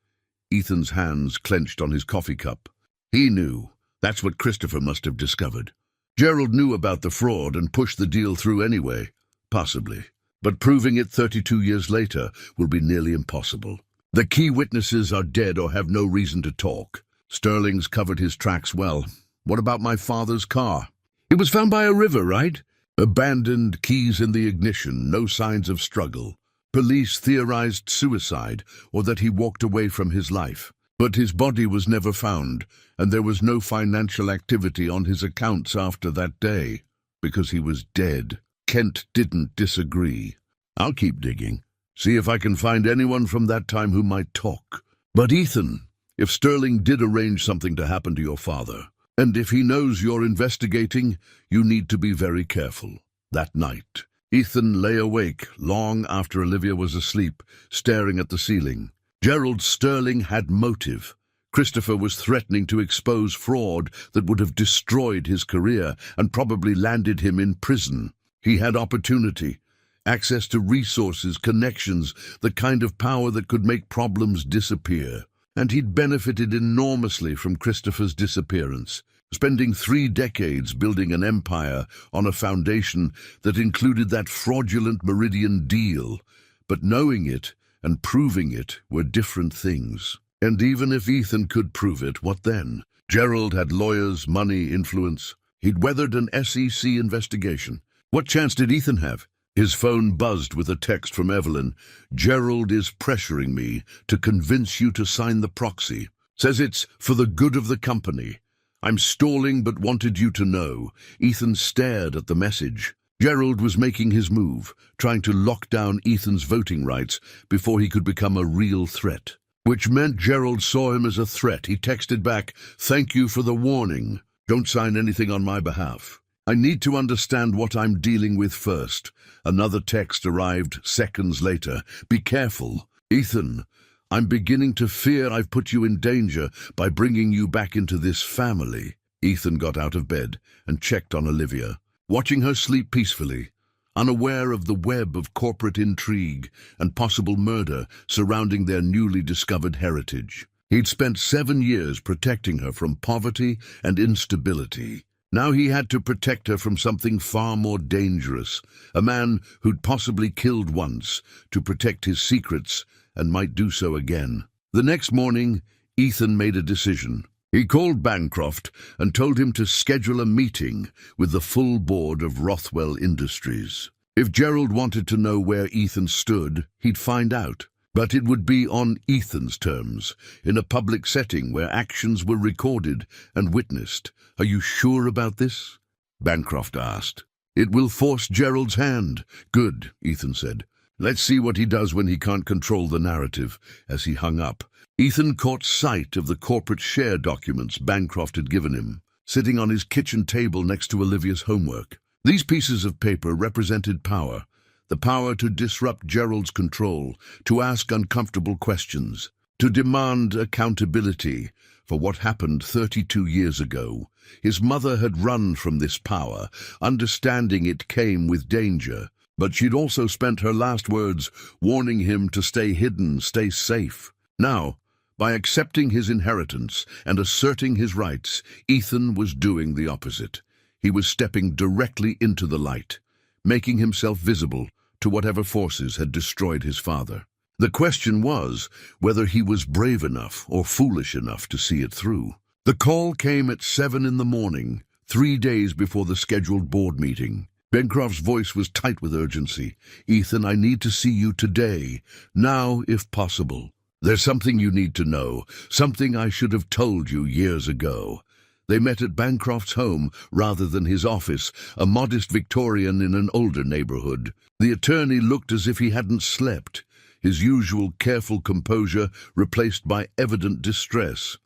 Ethan's hands clenched on his coffee cup. He knew. That's what Christopher must have discovered. Gerald knew about the fraud and pushed the deal through anyway. Possibly. But proving it 32 years later will be nearly impossible. The key witnesses are dead or have no reason to talk. Sterling's covered his tracks well. What about my father's car? It was found by a river, right? Abandoned, keys in the ignition, no signs of struggle. Police theorized suicide or that he walked away from his life. But his body was never found, and there was no financial activity on his accounts after that day, because he was dead. Kent didn't disagree. I'll keep digging, see if I can find anyone from that time who might talk. But Ethan, if Sterling did arrange something to happen to your father, and if he knows you're investigating, you need to be very careful. That night, Ethan lay awake long after Olivia was asleep, staring at the ceiling. Gerald Sterling had motive. Christopher was threatening to expose fraud that would have destroyed his career and probably landed him in prison. He had opportunity, access to resources, connections, the kind of power that could make problems disappear. And he'd benefited enormously from Christopher's disappearance, spending 3 decades building an empire on a foundation that included that fraudulent Meridian deal. But knowing it and proving it were different things. And even if Ethan could prove it, what then? Gerald had lawyers, money, influence. He'd weathered an SEC investigation. What chance did Ethan have? His phone buzzed with a text from Evelyn. "Gerald is pressuring me to convince you to sign the proxy. Says it's for the good of the company. I'm stalling but wanted you to know." Ethan stared at the message. Gerald was making his move, trying to lock down Ethan's voting rights before he could become a real threat. Which meant Gerald saw him as a threat. He texted back, "Thank you for the warning. Don't sign anything on my behalf. I need to understand what I'm dealing with first." Another text arrived seconds later. "Be careful. Ethan, I'm beginning to fear I've put you in danger by bringing you back into this family." Ethan got out of bed and checked on Olivia, watching her sleep peacefully. unaware of the web of corporate intrigue and possible murder surrounding their newly discovered heritage. He'd spent 7 years protecting her from poverty and instability. Now he had to protect her from something far more dangerous, a man who'd possibly killed once to protect his secrets and might do so again. The next morning, Ethan made a decision. He called Bancroft and told him to schedule a meeting with the full board of Rothwell Industries. If Gerald wanted to know where Ethan stood, he'd find out. But it would be on Ethan's terms, in a public setting where actions were recorded and witnessed. "Are you sure about this?" Bancroft asked. "It will force Gerald's hand." "Good," Ethan said. "Let's see what he does when he can't control the narrative." As he hung up, Ethan caught sight of the corporate share documents Bancroft had given him, sitting on his kitchen table next to Olivia's homework. These pieces of paper represented power. The power to disrupt Gerald's control, to ask uncomfortable questions, to demand accountability for what happened 32 years ago. His mother had run from this power, understanding it came with danger, but she'd also spent her last words warning him to stay hidden, stay safe. Now, by accepting his inheritance and asserting his rights, Ethan was doing the opposite. He was stepping directly into the light, making himself visible to whatever forces had destroyed his father. The question was whether he was brave enough or foolish enough to see it through. The call came at 7 in the morning, 3 days before the scheduled board meeting. Bancroft's voice was tight with urgency. "Ethan, I need to see you today, now if possible. There's something you need to know, something I should have told you years ago." They met at Bancroft's home rather than his office, a modest Victorian in an older neighborhood. The attorney looked as if he hadn't slept, his usual careful composure replaced by evident distress.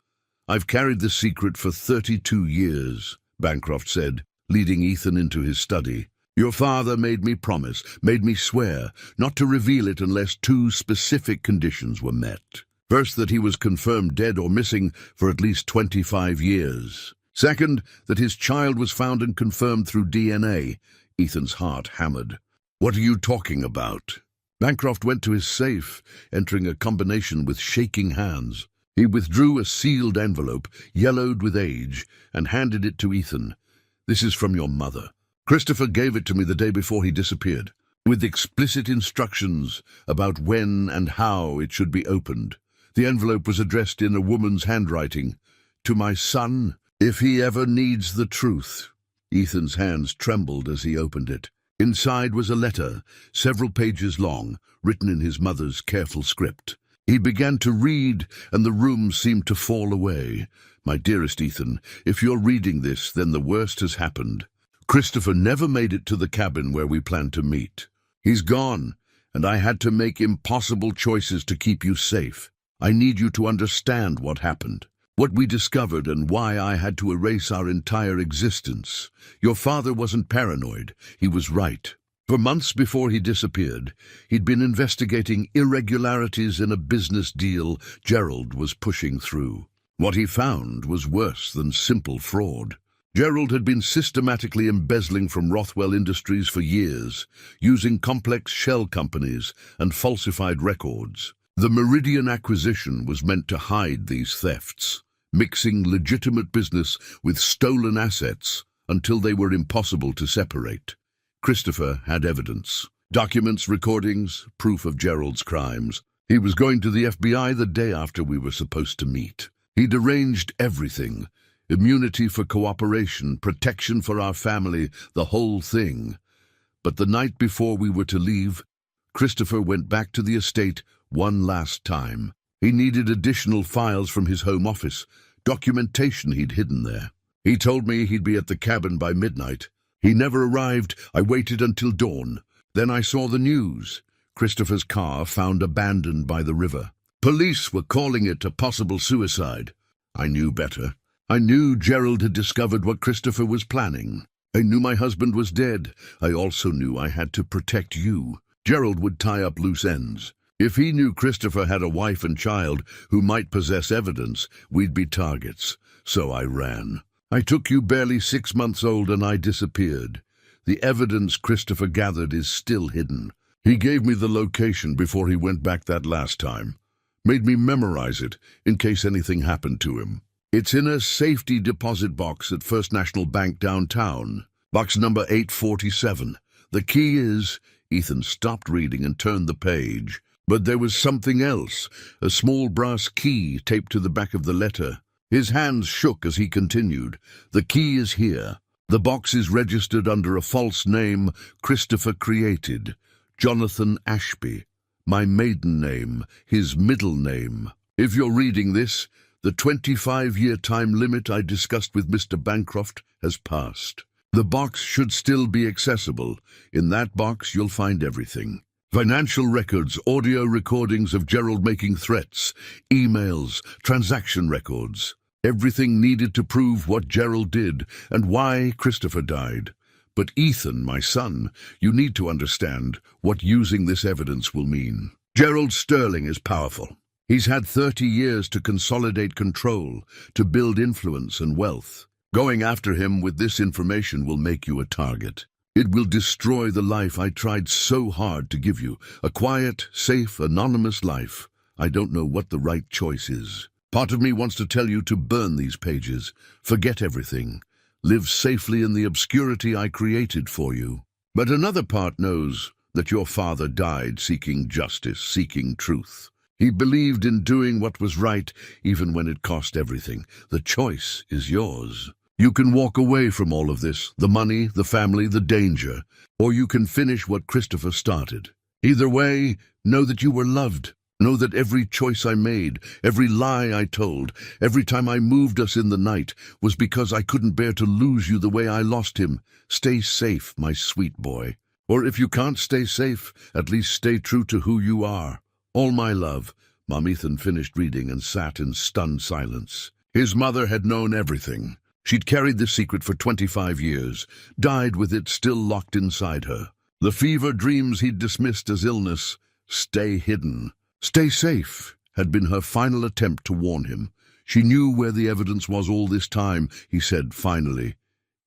"I've carried this secret for 32 years, Bancroft said, leading Ethan into his study. "Your father made me promise, made me swear, not to reveal it unless 2 specific conditions were met. First, that he was confirmed dead or missing for at least 25 years. Second, that his child was found and confirmed through DNA. Ethan's heart hammered. "What are you talking about?" Bancroft went to his safe, entering a combination with shaking hands. He withdrew a sealed envelope, yellowed with age, and handed it to Ethan. "This is from your mother. Christopher gave it to me the day before he disappeared, with explicit instructions about when and how it should be opened. The envelope was addressed in a woman's handwriting. 'To my son, if he ever needs the truth.'" Ethan's hands trembled as he opened it. Inside was a letter, several pages long, written in his mother's careful script. He began to read, and the room seemed to fall away. "My dearest Ethan, if you're reading this, then the worst has happened. Christopher never made it to the cabin where we planned to meet. He's gone, and I had to make impossible choices to keep you safe. I need you to understand what happened, what we discovered, and why I had to erase our entire existence. Your father wasn't paranoid. He was right. For months before he disappeared, he'd been investigating irregularities in a business deal Gerald was pushing through. What he found was worse than simple fraud. Gerald had been systematically embezzling from Rothwell Industries for years, using complex shell companies and falsified records. The Meridian acquisition was meant to hide these thefts, mixing legitimate business with stolen assets until they were impossible to separate. Christopher had evidence. Documents, recordings, proof of Gerald's crimes. He was going to the FBI the day after we were supposed to meet. He'd arranged everything. Immunity for cooperation, protection for our family, the whole thing. But the night before we were to leave, Christopher went back to the estate one last time. He needed additional files from his home office, documentation he'd hidden there. He told me he'd be at the cabin by midnight. He never arrived. I waited until dawn. Then I saw the news. Christopher's car found abandoned by the river. Police were calling it a possible suicide. I knew better. I knew Gerald had discovered what Christopher was planning. I knew my husband was dead. I also knew I had to protect you. Gerald would tie up loose ends. If he knew Christopher had a wife and child who might possess evidence, we'd be targets. So I ran. I took you barely 6 months old and I disappeared. The evidence Christopher gathered is still hidden. He gave me the location before he went back that last time. Made me memorize it in case anything happened to him. It's in a safety deposit box at First National Bank downtown. Box number 847. The key is... Ethan stopped reading and turned the page. But there was something else, a small brass key taped to the back of the letter. His hands shook as he continued. The key is here. The box is registered under a false name Christopher created. Jonathan Ashby. My maiden name, his middle name. If you're reading this, the 25-year time limit I discussed with Mr. Bancroft has passed. The box should still be accessible. In that box, you'll find everything. Financial records, audio recordings of Gerald making threats, emails, transaction records. Everything needed to prove what Gerald did and why Christopher died. But Ethan, my son, you need to understand what using this evidence will mean. Gerald Sterling is powerful. He's had 30 years to consolidate control, to build influence and wealth. Going after him with this information will make you a target. It will destroy the life I tried so hard to give you, a quiet, safe, anonymous life. I don't know what the right choice is. Part of me wants to tell you to burn these pages, forget everything, live safely in the obscurity I created for you. But another part knows that your father died seeking justice, seeking truth. He believed in doing what was right, even when it cost everything. The choice is yours. You can walk away from all of this, the money, the family, the danger, or you can finish what Christopher started. Either way, know that you were loved. Know that every choice I made, every lie I told, every time I moved us in the night, was because I couldn't bear to lose you the way I lost him. Stay safe, my sweet boy. Or if you can't stay safe, at least stay true to who you are. All my love. Mom. Ethan finished reading and sat in stunned silence. His mother had known everything. She'd carried the secret for 25 years, died with it still locked inside her. The fever dreams he'd dismissed as illness, stay hidden. Stay safe had been her final attempt to warn him. She knew where the evidence was all this time, he said finally.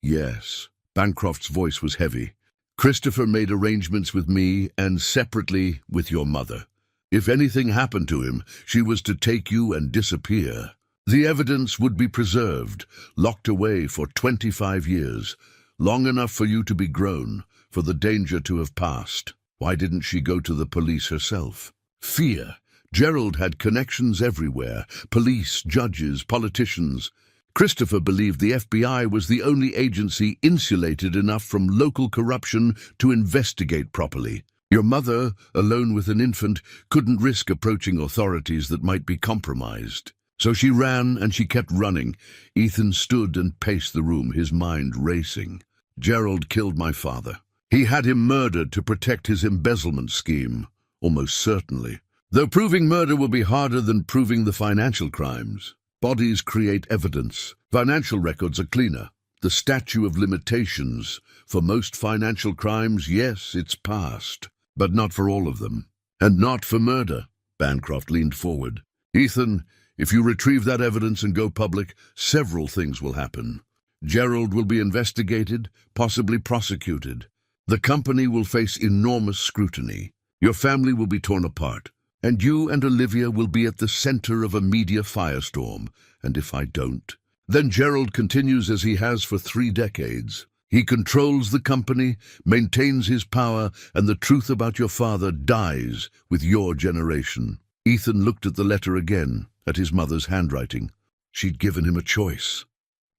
Yes. Bancroft's voice was heavy. Christopher made arrangements with me and separately with your mother. If anything happened to him, she was to take you and disappear. The evidence would be preserved, locked away for 25 years, long enough for you to be grown, for the danger to have passed. Why didn't she go to the police herself? Fear. Gerald had connections everywhere, police, judges, politicians. Christopher believed the FBI was the only agency insulated enough from local corruption to investigate properly. Your mother, alone with an infant, couldn't risk approaching authorities that might be compromised. So she ran and she kept running. Ethan stood and paced the room, his mind racing. Gerald killed my father. He had him murdered to protect his embezzlement scheme, almost certainly. Though proving murder will be harder than proving the financial crimes. Bodies create evidence. Financial records are cleaner. The statute of limitations. For most financial crimes, yes, it's passed. But not for all of them. And not for murder. Bancroft leaned forward. Ethan, if you retrieve that evidence and go public, several things will happen. Gerald will be investigated, possibly prosecuted. The company will face enormous scrutiny. Your family will be torn apart. And you and Olivia will be at the center of a media firestorm. And if I don't, then Gerald continues as he has for 3 decades. He controls the company, maintains his power, and the truth about your father dies with your generation. Ethan looked at the letter again, at his mother's handwriting. She'd given him a choice.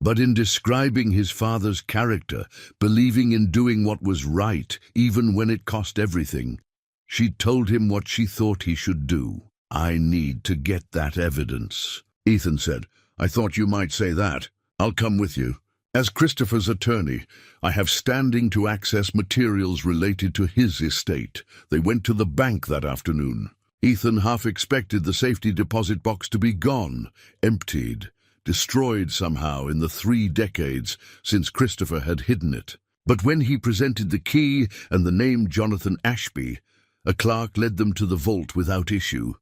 But in describing his father's character, believing in doing what was right, even when it cost everything, she told him what she thought he should do. I need to get that evidence. Ethan said, I thought you might say that. I'll come with you. As Christopher's attorney, I have standing to access materials related to his estate. They went to the bank that afternoon. Ethan half expected the safety deposit box to be gone, emptied, destroyed somehow in the 3 decades since Christopher had hidden it. But when he presented the key and the name Jonathan Ashby, a clerk led them to the vault without issue.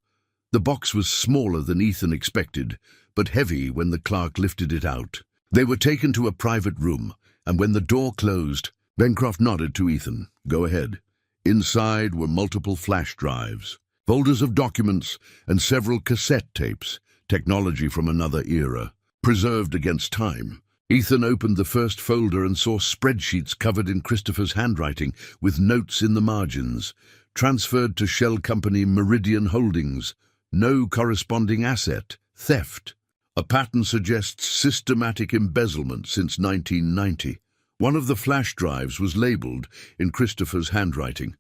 The box was smaller than Ethan expected, but heavy when the clerk lifted it out. They were taken to a private room, and when the door closed, Bancroft nodded to Ethan. Go ahead. Inside were multiple flash drives, folders of documents, and several cassette tapes, technology from another era, preserved against time. Ethan opened the first folder and saw spreadsheets covered in Christopher's handwriting with notes in the margins. Transferred to shell company Meridian Holdings. No corresponding asset. Theft. A pattern suggests systematic embezzlement since 1990. One of the flash drives was labeled in Christopher's handwriting.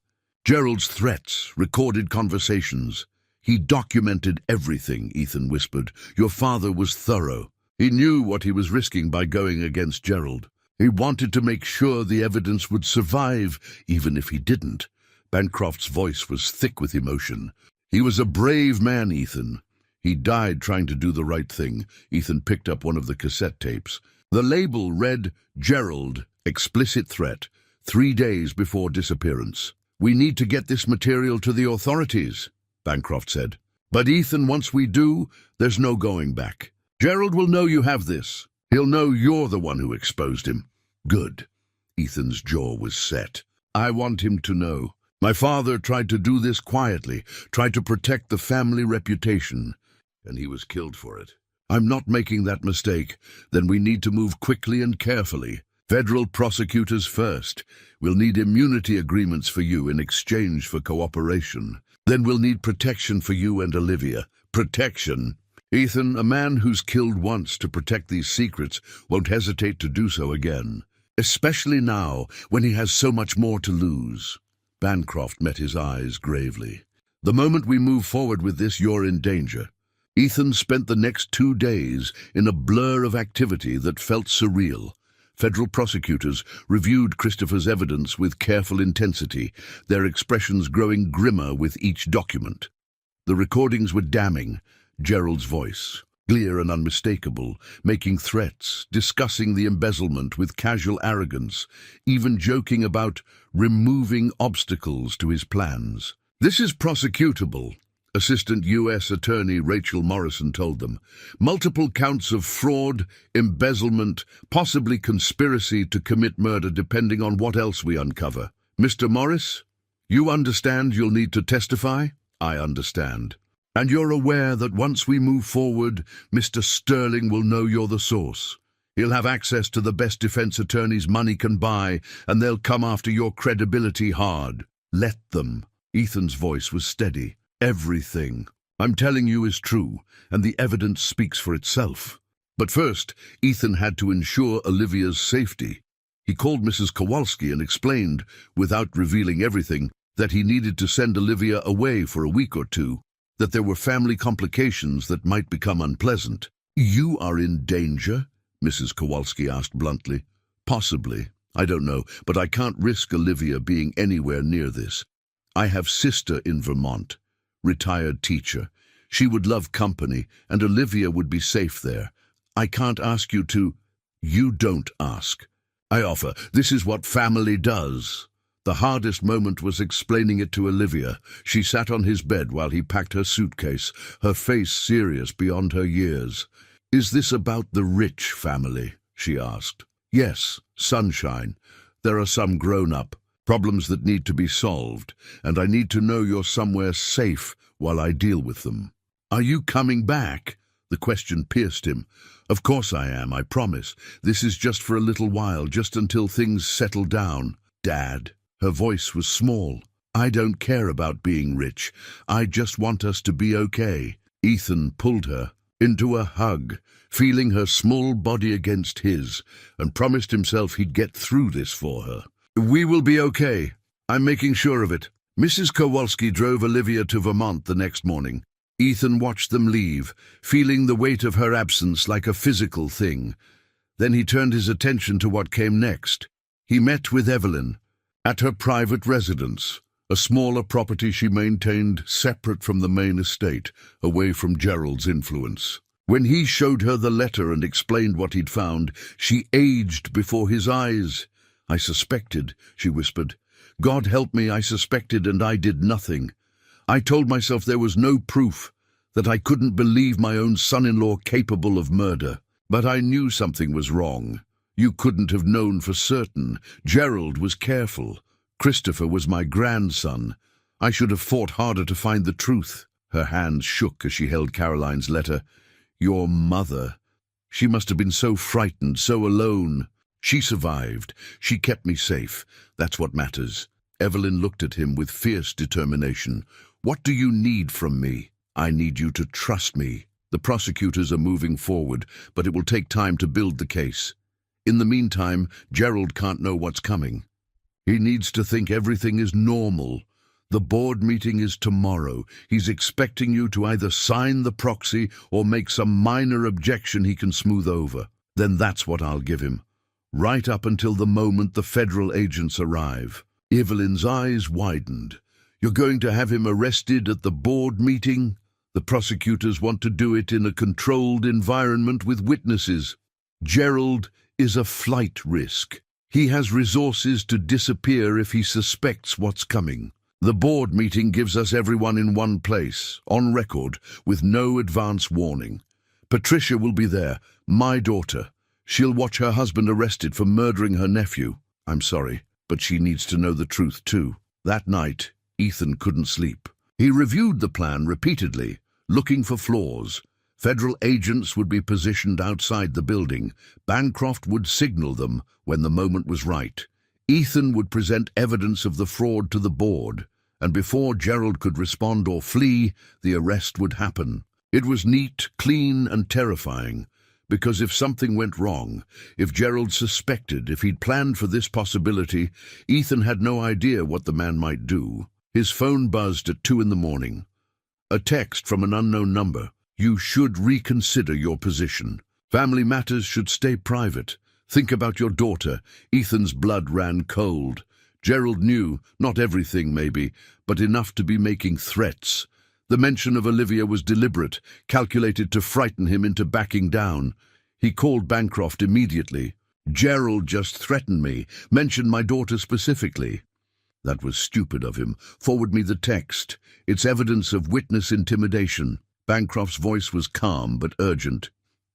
Gerald's threats, recorded conversations. He documented everything, Ethan whispered. Your father was thorough. He knew what he was risking by going against Gerald. He wanted to make sure the evidence would survive, even if he didn't. Bancroft's voice was thick with emotion. He was a brave man, Ethan. He died trying to do the right thing. Ethan picked up one of the cassette tapes. The label read, Gerald, explicit threat, 3 days before disappearance. We need to get this material to the authorities, Bancroft said. But Ethan, once we do, there's no going back. Gerald will know you have this. He'll know you're the one who exposed him. Good. Ethan's jaw was set. I want him to know. My father tried to do this quietly, tried to protect the family reputation, and he was killed for it. I'm not making that mistake. Then we need to move quickly and carefully. Federal prosecutors first. We'll need immunity agreements for you in exchange for cooperation. Then we'll need protection for you and Olivia. Protection? Ethan, a man who's killed once to protect these secrets won't hesitate to do so again. Especially now, when he has so much more to lose. Bancroft met his eyes gravely. The moment we move forward with this, you're in danger. Ethan spent the next 2 days in a blur of activity that felt surreal. Federal prosecutors reviewed Christopher's evidence with careful intensity, their expressions growing grimmer with each document. The recordings were damning. Gerald's voice, clear and unmistakable, making threats, discussing the embezzlement with casual arrogance, even joking about removing obstacles to his plans. This is prosecutable, Assistant U.S. Attorney Rachel Morrison told them. Multiple counts of fraud, embezzlement, possibly conspiracy to commit murder depending on what else we uncover. Mr. Morris, you understand you'll need to testify? I understand. And you're aware that once we move forward, Mr. Sterling will know you're the source. He'll have access to the best defense attorneys money can buy, and they'll come after your credibility hard. Let them. Ethan's voice was steady. Everything I'm telling you is true, and the evidence speaks for itself. But first, Ethan had to ensure Olivia's safety. He called Mrs. Kowalski and explained, without revealing everything, that he needed to send Olivia away for a week or two, that there were family complications that might become unpleasant. You are in danger? Mrs. Kowalski asked bluntly. Possibly. I don't know, but I can't risk Olivia being anywhere near this. I have sister in Vermont, retired teacher. She would love company, and Olivia would be safe there. I can't ask you to... You don't ask. I offer. This is what family does. The hardest moment was explaining it to Olivia. She sat on his bed while he packed her suitcase, her face serious beyond her years. Is this about the rich family? She asked. Yes, sunshine. There are some grown-up problems that need to be solved, and I need to know you're somewhere safe while I deal with them. Are you coming back? The question pierced him. Of course I am, I promise. This is just for a little while, just until things settle down. Dad. Her voice was small. I don't care about being rich. I just want us to be okay. Ethan pulled her into a hug, feeling her small body against his, and promised himself he'd get through this for her. We will be okay. I'm making sure of it. Mrs. Kowalski drove Olivia to Vermont the next morning. Ethan watched them leave, feeling the weight of her absence like a physical thing. Then he turned his attention to what came next. He met with Evelyn at her private residence, a smaller property she maintained separate from the main estate, away from Gerald's influence. When he showed her the letter and explained what he'd found, she aged before his eyes. I suspected, she whispered. God help me, I suspected, and I did nothing. I told myself there was no proof, that I couldn't believe my own son-in-law capable of murder. But I knew something was wrong. You couldn't have known for certain. Gerald was careful. Christopher was my grandson. I should have fought harder to find the truth." Her hands shook as she held Caroline's letter. "Your mother. She must have been so frightened, so alone. She survived. She kept me safe. That's what matters." Evelyn looked at him with fierce determination. "What do you need from me?" "I need you to trust me. The prosecutors are moving forward, but it will take time to build the case. In the meantime, Gerald can't know what's coming. He needs to think everything is normal. The board meeting is tomorrow. He's expecting you to either sign the proxy or make some minor objection he can smooth over. Then that's what I'll give him. Right up until the moment the federal agents arrive." Evelyn's eyes widened. "You're going to have him arrested at the board meeting?" "The prosecutors want to do it in a controlled environment with witnesses. Gerald is a flight risk. He has resources to disappear if he suspects what's coming. The board meeting gives us everyone in one place, on record, with no advance warning. Patricia will be there, my daughter. She'll watch her husband arrested for murdering her nephew. I'm sorry, but she needs to know the truth too." That night, Ethan couldn't sleep. He reviewed the plan repeatedly, looking for flaws. Federal agents would be positioned outside the building. Bancroft would signal them when the moment was right. Ethan would present evidence of the fraud to the board, and before Gerald could respond or flee, the arrest would happen. It was neat, clean, and terrifying, because if something went wrong, if Gerald suspected, if he'd planned for this possibility, Ethan had no idea what the man might do. His phone buzzed at 2 in the morning. A text from an unknown number. "You should reconsider your position. Family matters should stay private. Think about your daughter." Ethan's blood ran cold. Gerald knew, not everything maybe, but enough to be making threats. The mention of Olivia was deliberate, calculated to frighten him into backing down. He called Bancroft immediately. "Gerald just threatened me, mentioned my daughter specifically." "That was stupid of him. Forward me the text. It's evidence of witness intimidation." Bancroft's voice was calm but urgent.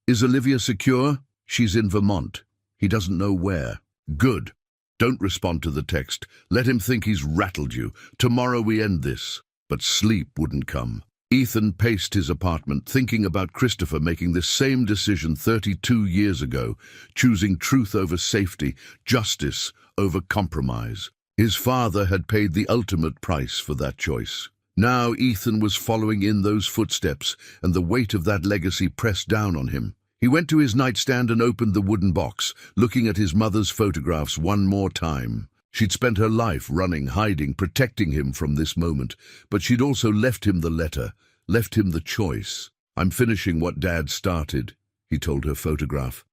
"Is Olivia secure?" "She's in Vermont. He doesn't know where." "Good. Don't respond to the text. Let him think he's rattled you. Tomorrow we end this." But sleep wouldn't come. Ethan paced his apartment, thinking about Christopher making this same decision 32 years ago, choosing truth over safety, justice over compromise. His father had paid the ultimate price for that choice. Now Ethan was following in those footsteps, and the weight of that legacy pressed down on him. He went to his nightstand and opened the wooden box, looking at his mother's photographs one more time. She'd spent her life running, hiding, protecting him from this moment, but she'd also left him the letter, left him the choice. "I'm finishing what Dad started," he told her photograph.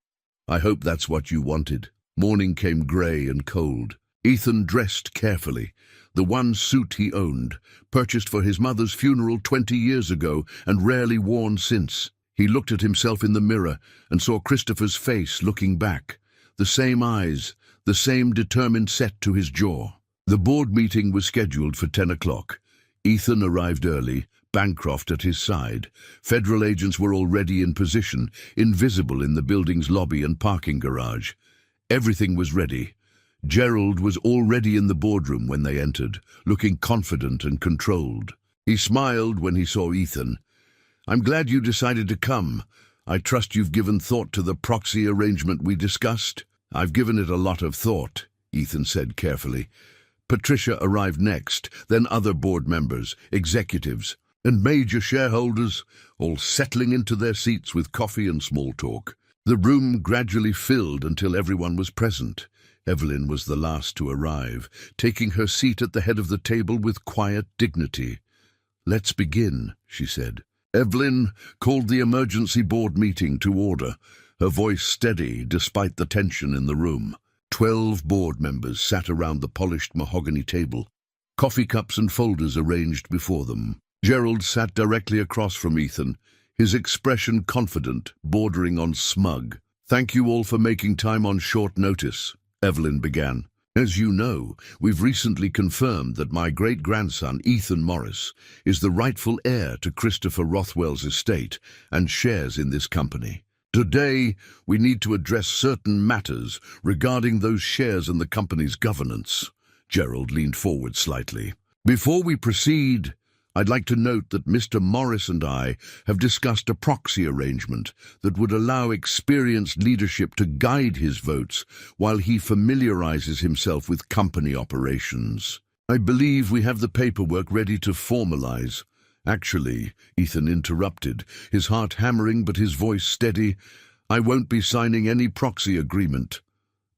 "I hope that's what you wanted." Morning came grey and cold. Ethan dressed carefully. The one suit he owned, purchased for his mother's funeral 20 years ago and rarely worn since. He looked at himself in the mirror and saw Christopher's face looking back. The same eyes, the same determined set to his jaw. The board meeting was scheduled for 10 o'clock. Ethan arrived early, Bancroft at his side. Federal agents were already in position, invisible in the building's lobby and parking garage. Everything was ready. Gerald was already in the boardroom when they entered, looking confident and controlled. He smiled when he saw Ethan. "I'm glad you decided to come. I trust you've given thought to the proxy arrangement we discussed." "I've given it a lot of thought," Ethan said carefully. Patricia arrived next, then other board members, executives, and major shareholders, all settling into their seats with coffee and small talk. The room gradually filled until everyone was present. Evelyn was the last to arrive, taking her seat at the head of the table with quiet dignity. "Let's begin," she said. Evelyn called the emergency board meeting to order, her voice steady despite the tension in the room. 12 board members sat around the polished mahogany table, coffee cups and folders arranged before them. Gerald sat directly across from Ethan, his expression confident, bordering on smug. "Thank you all for making time on short notice," Evelyn began. "As you know, we've recently confirmed that my great-grandson, Ethan Morris, is the rightful heir to Christopher Rothwell's estate and shares in this company. Today, we need to address certain matters regarding those shares in the company's governance. Gerald leaned forward slightly. Before we proceed, I'd like to note that Mr. Morris and I have discussed a proxy arrangement that would allow experienced leadership to guide his votes while he familiarizes himself with company operations. I believe we have the paperwork ready to formalize. Actually, Ethan interrupted, his heart hammering but his voice steady. I won't be signing any proxy agreement.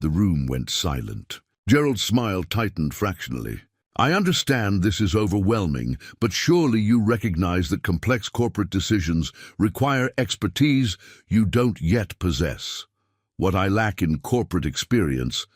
The room went silent. Gerald's smile tightened fractionally. I understand this is overwhelming, but surely you recognize that complex corporate decisions require expertise you don't yet possess. What I lack in corporate experience,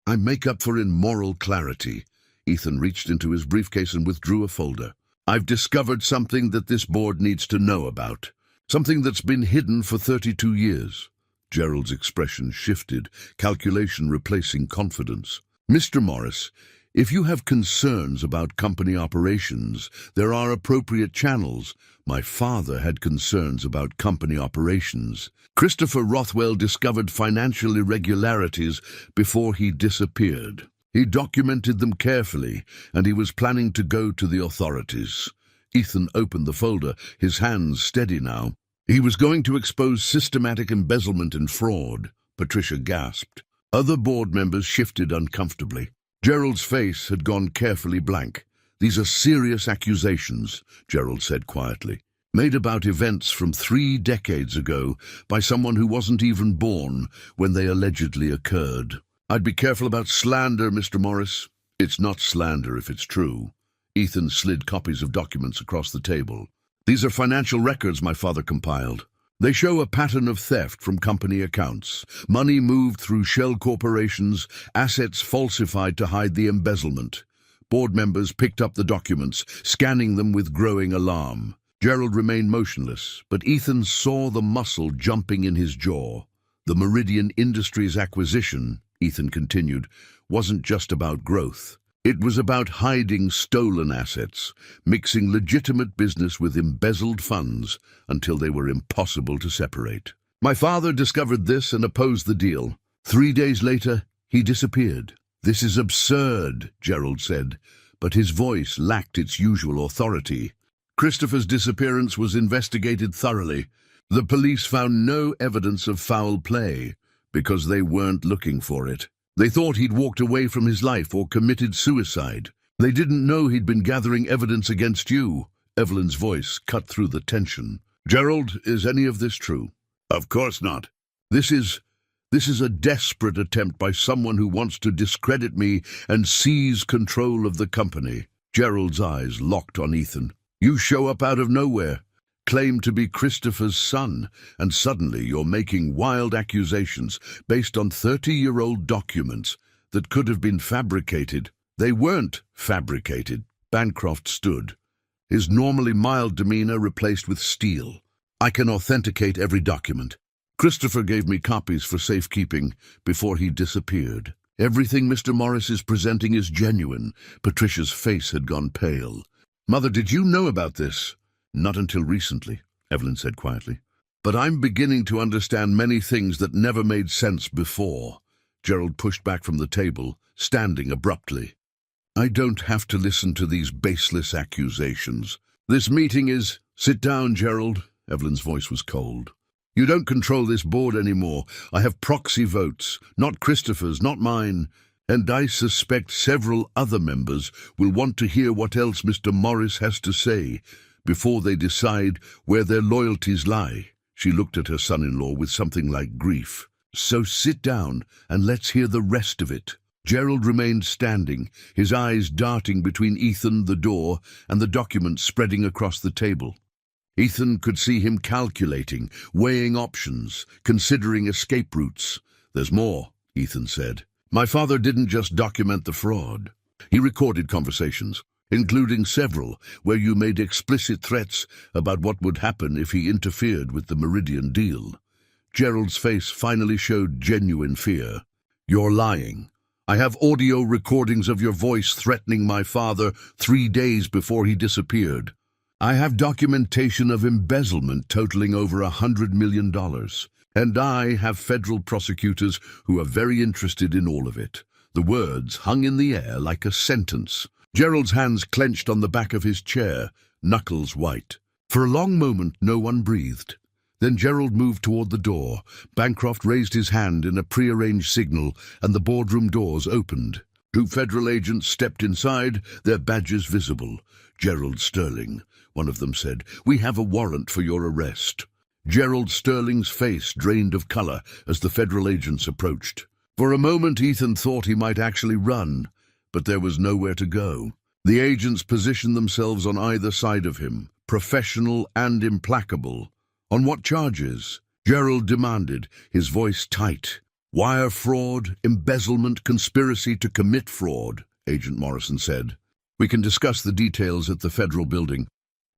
I make up for in moral clarity. Ethan reached into his briefcase and withdrew a folder. I've discovered something that this board needs to know about. Something that's been hidden for 32 years. Gerald's expression shifted, calculation replacing confidence. Mr. Morris, if you have concerns about company operations, there are appropriate channels. My father had concerns about company operations. Christopher Rothwell discovered financial irregularities before he disappeared. He documented them carefully, and he was planning to go to the authorities. Ethan opened the folder, his hands steady now. He was going to expose systematic embezzlement and fraud. Patricia gasped. Other board members shifted uncomfortably. Gerald's face had gone carefully blank. These are serious accusations, Gerald said quietly, made about events from 3 decades ago by someone who wasn't even born when they allegedly occurred. I'd be careful about slander, Mr. Morris. It's not slander if it's true. Ethan slid copies of documents across the table. These are financial records my father compiled. They show a pattern of theft from company accounts, money moved through shell corporations, assets falsified to hide the embezzlement. Board members picked up the documents, scanning them with growing alarm. Gerald remained motionless, but Ethan saw the muscle jumping in his jaw. The Meridian Industries acquisition, Ethan continued, wasn't just about growth. It was about hiding stolen assets, mixing legitimate business with embezzled funds until they were impossible to separate. My father discovered this and opposed the deal. 3 days later, he disappeared. This is absurd, Gerald said, but his voice lacked its usual authority. Christopher's disappearance was investigated thoroughly. The police found no evidence of foul play because they weren't looking for it. They thought he'd walked away from his life or committed suicide. They didn't know he'd been gathering evidence against you. Evelyn's voice cut through the tension. Gerald, is any of this true? Of course not. This is a desperate attempt by someone who wants to discredit me and seize control of the company. Gerald's eyes locked on Ethan. You show up out of nowhere, claim to be Christopher's son, and suddenly you're making wild accusations based on 30-year-old documents that could have been fabricated. They weren't fabricated. Bancroft stood, his normally mild demeanor replaced with steel. I can authenticate every document. Christopher gave me copies for safekeeping before he disappeared. Everything Mr. Morris is presenting is genuine. Patricia's face had gone pale. Mother, did you know about this? Not until recently, Evelyn said quietly. But I'm beginning to understand many things that never made sense before. Gerald pushed back from the table, standing abruptly. I don't have to listen to these baseless accusations. This meeting is... Sit down, Gerald. Evelyn's voice was cold. You don't control this board anymore. I have proxy votes, not Christopher's, not mine. And I suspect several other members will want to hear what else Mr. Morris has to say before they decide where their loyalties lie. She looked at her son-in-law with something like grief. So sit down and let's hear the rest of it. Gerald remained standing, his eyes darting between Ethan, the door, and the documents spreading across the table. Ethan could see him calculating, weighing options, considering escape routes. There's more, Ethan said. My father didn't just document the fraud. He recorded conversations, including several where you made explicit threats about what would happen if he interfered with the Meridian deal. Gerald's face finally showed genuine fear. You're lying. I have audio recordings of your voice threatening my father 3 days before he disappeared. I have documentation of embezzlement totaling over $100 million. And I have federal prosecutors who are very interested in all of it. The words hung in the air like a sentence. Gerald's hands clenched on the back of his chair, knuckles white. For a long moment, no one breathed. Then Gerald moved toward the door. Bancroft raised his hand in a prearranged signal, and the boardroom doors opened. Two federal agents stepped inside, their badges visible. "Gerald Sterling," one of them said. "We have a warrant for your arrest." Gerald Sterling's face drained of color as the federal agents approached. For a moment, Ethan thought he might actually run, but there was nowhere to go. The agents positioned themselves on either side of him, professional and implacable. "On what charges?" Gerald demanded, his voice tight. "Wire fraud, embezzlement, conspiracy to commit fraud," Agent Morrison said. "We can discuss the details at the federal building."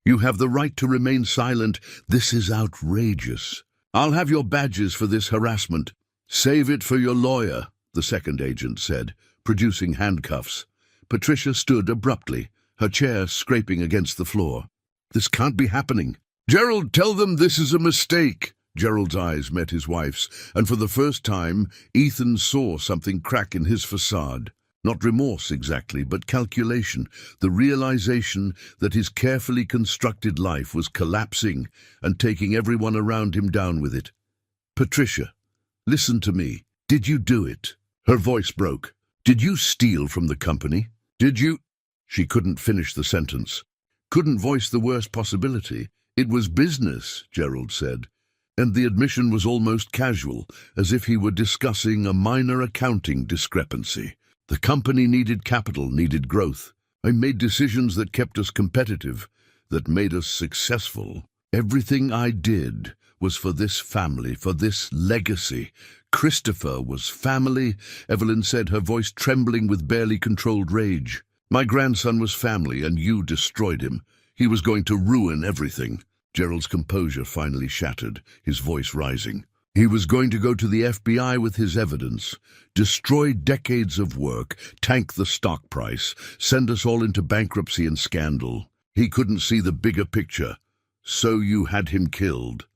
"You have the right to remain silent. This is outrageous." "I'll have your badges for this harassment." "Save it for your lawyer," the second agent said, producing handcuffs. Patricia stood abruptly, her chair scraping against the floor. "This can't be happening." "Gerald, tell them this is a mistake." Gerald's eyes met his wife's, and for the first time, Ethan saw something crack in his facade. Not remorse exactly, but calculation, the realization that his carefully constructed life was collapsing and taking everyone around him down with it. "Patricia, listen to me. Did you do it?" Her voice broke. "Did you steal from the company? Did you—" She couldn't finish the sentence. Couldn't voice the worst possibility. "It was business," Gerald said, and the admission was almost casual, as if he were discussing a minor accounting discrepancy. "The company needed capital, needed growth. I made decisions that kept us competitive, that made us successful. Everything I did was for this family, for this legacy. Christopher was family," Evelyn said, her voice trembling with barely controlled rage. "My grandson was family, and you destroyed him. He was going to ruin everything." Gerald's composure finally shattered, his voice rising. "He was going to go to the FBI with his evidence, destroy decades of work, tank the stock price, send us all into bankruptcy and scandal. He couldn't see the bigger picture. So you had him killed."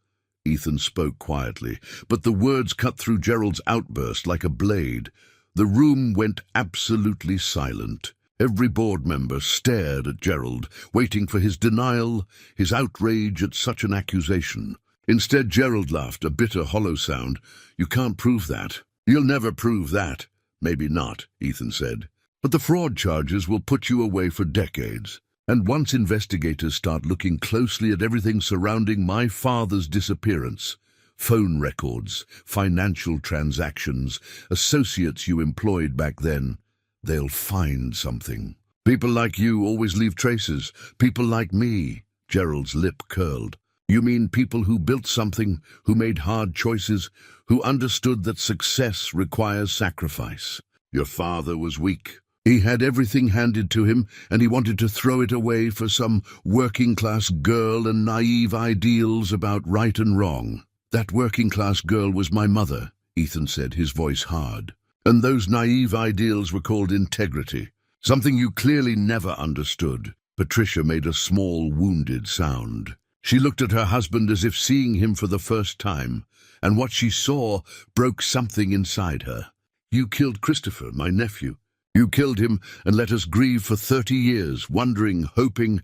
Ethan spoke quietly, but the words cut through Gerald's outburst like a blade. The room went absolutely silent. Every board member stared at Gerald, waiting for his denial, his outrage at such an accusation. Instead, Gerald laughed, a bitter, hollow sound. "You can't prove that." "You'll never prove that." "Maybe not," Ethan said. "But the fraud charges will put you away for decades. And once investigators start looking closely at everything surrounding my father's disappearance, phone records, financial transactions, associates you employed back then, they'll find something. People like you always leave traces. People like me." Gerald's lip curled. "You mean people who built something, who made hard choices, who understood that success requires sacrifice. Your father was weak. He had everything handed to him, and he wanted to throw it away for some working-class girl and naive ideals about right and wrong." "That working-class girl was my mother," Ethan said, his voice hard. "And those naive ideals were called integrity, something you clearly never understood." Patricia made a small, wounded sound. She looked at her husband as if seeing him for the first time, and what she saw broke something inside her. "You killed Christopher, my nephew. You killed him and let us grieve for 30 years, wondering, hoping—"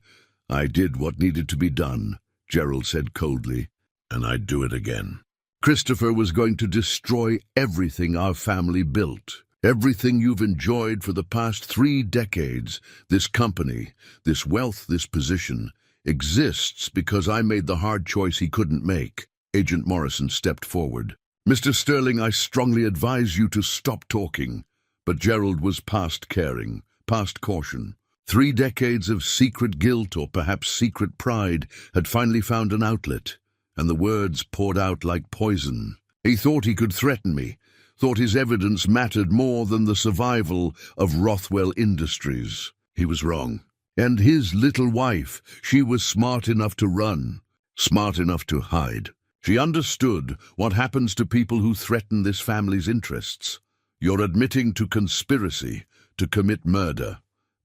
"I did what needed to be done," Gerald said coldly, "and I'd do it again." Christopher was going to destroy everything our family built, everything you've enjoyed for the past 3 decades. This company, this wealth, this position, exists because I made the hard choice he couldn't make. Agent Morrison stepped forward. "Mr. Sterling, I strongly advise you to stop talking." But Gerald was past caring, past caution. 3 decades of secret guilt, or perhaps secret pride, had finally found an outlet, and the words poured out like poison. He thought he could threaten me, thought his evidence mattered more than the survival of Rothwell Industries. He was wrong. And his little wife, she was smart enough to run, smart enough to hide. She understood what happens to people who threaten this family's interests. "You're admitting to conspiracy, to commit murder,"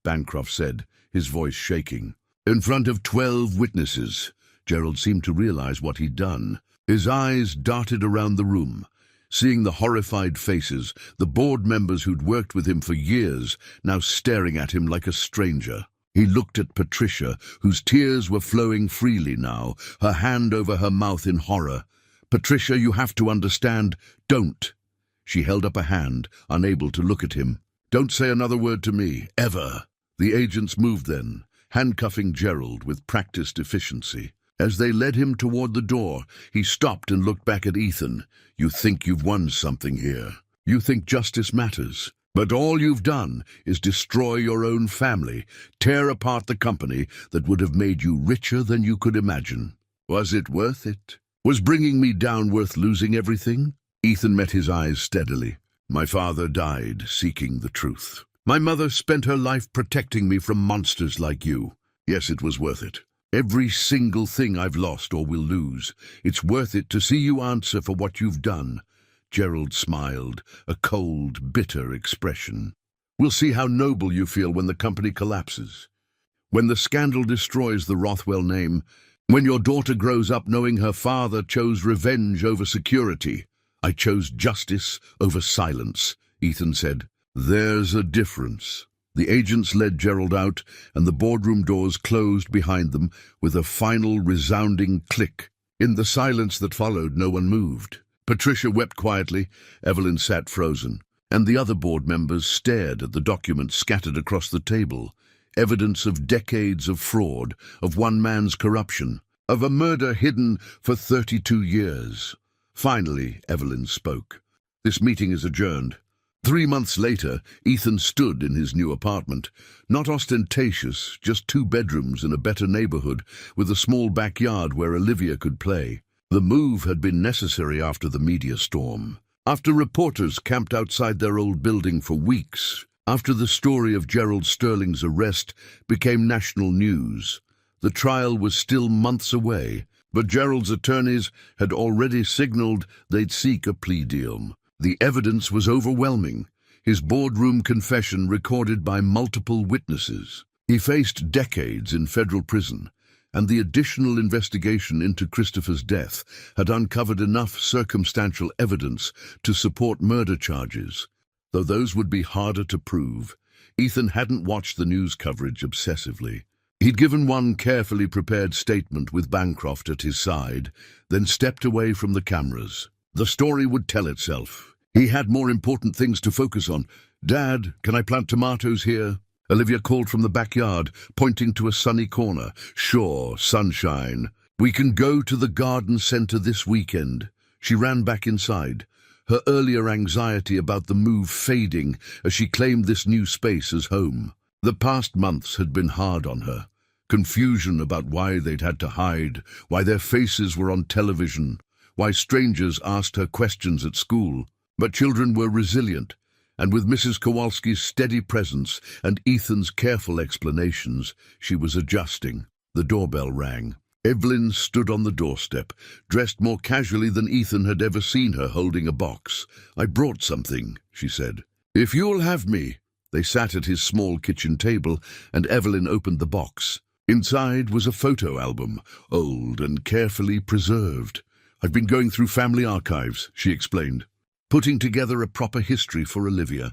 Bancroft said, his voice shaking. In front of 12 witnesses. Gerald seemed to realize what he'd done. His eyes darted around the room, seeing the horrified faces, the board members who'd worked with him for years, now staring at him like a stranger. He looked at Patricia, whose tears were flowing freely now, her hand over her mouth in horror. "Patricia, you have to understand. Don't." She held up a hand, unable to look at him. "Don't say another word to me, ever." The agents moved then, handcuffing Gerald with practiced efficiency. As they led him toward the door, he stopped and looked back at Ethan. "You think you've won something here. You think justice matters. But all you've done is destroy your own family, tear apart the company that would have made you richer than you could imagine. Was it worth it? Was bringing me down worth losing everything?" Ethan met his eyes steadily. "My father died seeking the truth. My mother spent her life protecting me from monsters like you. Yes, it was worth it. Every single thing I've lost or will lose. It's worth it to see you answer for what you've done." Gerald smiled, a cold, bitter expression. "We'll see how noble you feel when the company collapses. When the scandal destroys the Rothwell name. When your daughter grows up knowing her father chose revenge over security. I chose justice over silence," Ethan said. "There's a difference." The agents led Gerald out, and the boardroom doors closed behind them with a final resounding click. In the silence that followed, no one moved. Patricia wept quietly, Evelyn sat frozen, and the other board members stared at the documents scattered across the table, evidence of decades of fraud, of one man's corruption, of a murder hidden for 32 years. Finally, Evelyn spoke. "This meeting is adjourned." 3 months later, Ethan stood in his new apartment, not ostentatious, just 2 bedrooms in a better neighborhood, with a small backyard where Olivia could play. The move had been necessary after the media storm, after reporters camped outside their old building for weeks, after the story of Gerald Sterling's arrest became national news. The trial was still months away, but Gerald's attorneys had already signaled they'd seek a plea deal. The evidence was overwhelming, his boardroom confession recorded by multiple witnesses. He faced decades in federal prison, and the additional investigation into Christopher's death had uncovered enough circumstantial evidence to support murder charges. Though those would be harder to prove, Ethan hadn't watched the news coverage obsessively. He'd given one carefully prepared statement with Bancroft at his side, then stepped away from the cameras. The story would tell itself. He had more important things to focus on. "Dad, can I plant tomatoes here?" Olivia called from the backyard, pointing to a sunny corner. "Sure, sunshine. We can go to the garden center this weekend." She ran back inside, her earlier anxiety about the move fading as she claimed this new space as home. The past months had been hard on her. Confusion about why they'd had to hide, why their faces were on television, why strangers asked her questions at school. But children were resilient, and with Mrs. Kowalski's steady presence and Ethan's careful explanations, she was adjusting. The doorbell rang. Evelyn stood on the doorstep, dressed more casually than Ethan had ever seen her, holding a box. "I brought something," she said. "If you'll have me." They sat at his small kitchen table, and Evelyn opened the box. Inside was a photo album, old and carefully preserved. "I've been going through family archives," she explained, putting together a proper history for Olivia.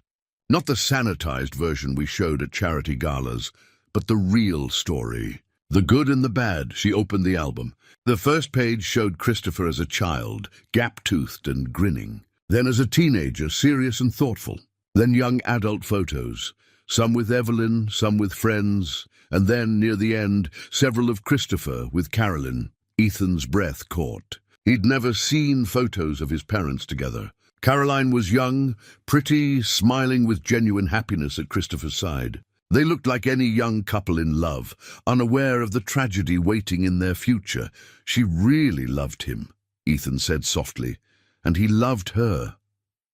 Not the sanitized version we showed at charity galas, but the real story. The good and the bad. She opened the album. The first page showed Christopher as a child, gap-toothed and grinning. Then as a teenager, serious and thoughtful. Then young adult photos, some with Evelyn, some with friends, and then, near the end, several of Christopher with Carolyn. Ethan's breath caught. He'd never seen photos of his parents together. Caroline was young, pretty, smiling with genuine happiness at Christopher's side. They looked like any young couple in love, unaware of the tragedy waiting in their future. She really loved him, Ethan said softly, and he loved her.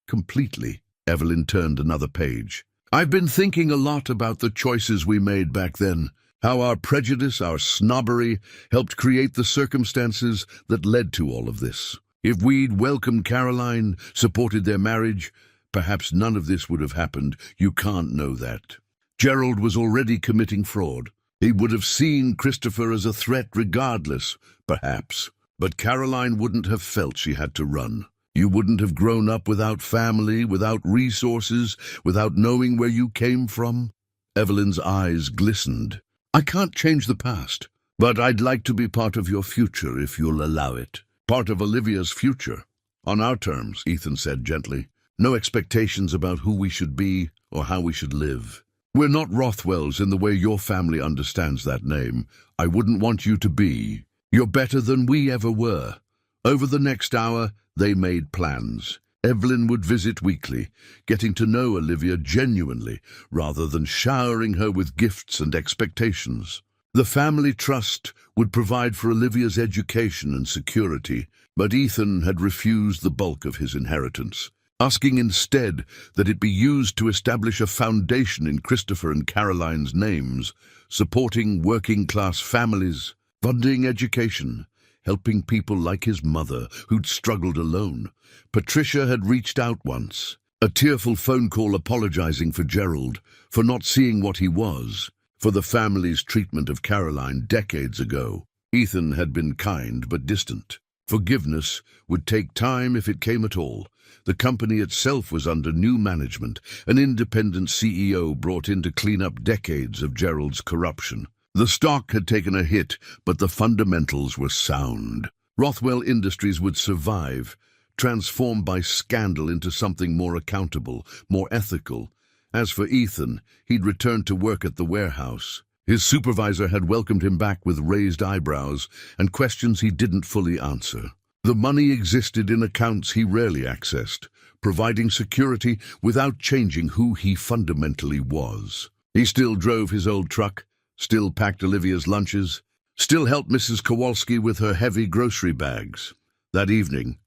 Completely. Evelyn turned another page. "I've been thinking a lot about the choices we made back then, how our prejudice, our snobbery, helped create the circumstances that led to all of this. If we'd welcomed Caroline, supported their marriage, perhaps none of this would have happened. You can't know that. Gerald was already committing fraud. He would have seen Christopher as a threat regardless, perhaps. But Caroline wouldn't have felt she had to run. You wouldn't have grown up without family, without resources, without knowing where you came from. Evelyn's eyes glistened. I can't change the past, but I'd like to be part of your future if you'll allow it. Part of Olivia's future. On our terms, Ethan said gently. No expectations about who we should be or how we should live. We're not Rothwells in the way your family understands that name. I wouldn't want you to be. You're better than we ever were. Over the next hour, they made plans. Evelyn would visit weekly, getting to know Olivia genuinely, rather than showering her with gifts and expectations. The family trust would provide for Olivia's education and security, but Ethan had refused the bulk of his inheritance, asking instead that it be used to establish a foundation in Christopher and Caroline's names, supporting working-class families, funding education, helping people like his mother, who'd struggled alone. Patricia had reached out once, a tearful phone call apologizing for Gerald, for not seeing what he was, for the family's treatment of Caroline decades ago. Ethan had been kind but distant. Forgiveness would take time if it came at all. The company itself was under new management, an independent CEO brought in to clean up decades of Gerald's corruption. The stock had taken a hit, but the fundamentals were sound. Rothwell Industries would survive, transformed by scandal into something more accountable, more ethical. As for Ethan, he'd returned to work at the warehouse. His supervisor had welcomed him back with raised eyebrows and questions he didn't fully answer. The money existed in accounts he rarely accessed, providing security without changing who he fundamentally was. He still drove his old truck, still packed Olivia's lunches, still helped Mrs. Kowalski with her heavy grocery bags. That evening,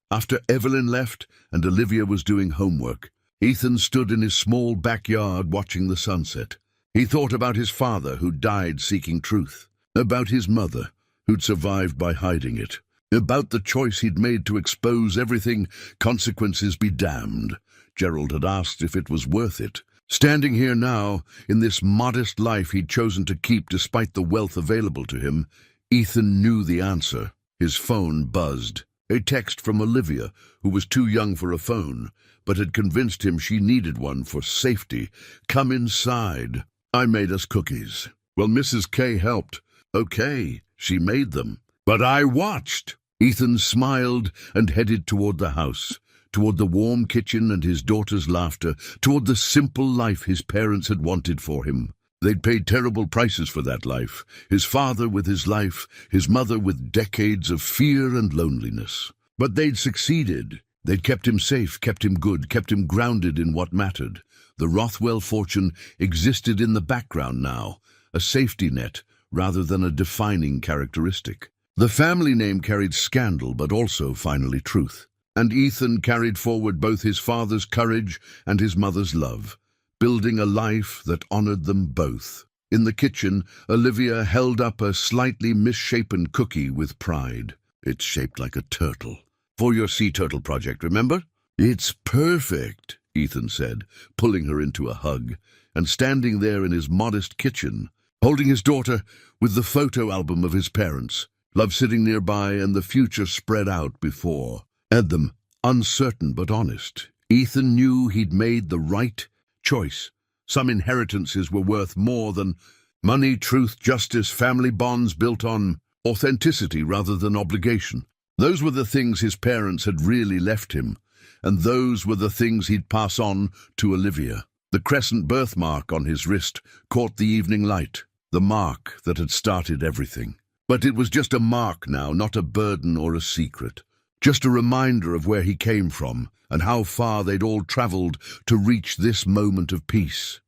after Evelyn left and Olivia was doing homework, Ethan stood in his small backyard watching the sunset. He thought about his father who died seeking truth, about his mother who'd survived by hiding it, about the choice he'd made to expose everything, consequences be damned. Gerald had asked if it was worth it. Standing here now, in this modest life he'd chosen to keep despite the wealth available to him, Ethan knew the answer. His phone buzzed. A text from Olivia, who was too young for a phone, but had convinced him she needed one for safety. Come inside. I made us cookies. Well, Mrs. K helped. Okay, she made them. But I watched. Ethan smiled and headed toward the house, toward the warm kitchen and his daughter's laughter, toward the simple life his parents had wanted for him. They'd paid terrible prices for that life, his father with his life, his mother with decades of fear and loneliness. But they'd succeeded. They'd kept him safe, kept him good, kept him grounded in what mattered. The Rothwell fortune existed in the background now, a safety net rather than a defining characteristic. The family name carried scandal, but also finally truth. And Ethan carried forward both his father's courage and his mother's love, building a life that honored them both. In the kitchen, Olivia held up a slightly misshapen cookie with pride. It's shaped like a turtle. For your sea turtle project, remember? It's perfect, Ethan said, pulling her into a hug, and standing there in his modest kitchen, holding his daughter with the photo album of his parents, love sitting nearby and the future spread out before. At them, uncertain but honest. Ethan knew he'd made the right choice. Some inheritances were worth more than money, truth, justice, family bonds built on authenticity rather than obligation. Those were the things his parents had really left him, and those were the things he'd pass on to Olivia. The crescent birthmark on his wrist caught the evening light, the mark that had started everything. But it was just a mark now, not a burden or a secret. Just a reminder of where he came from and how far they'd all traveled to reach this moment of peace.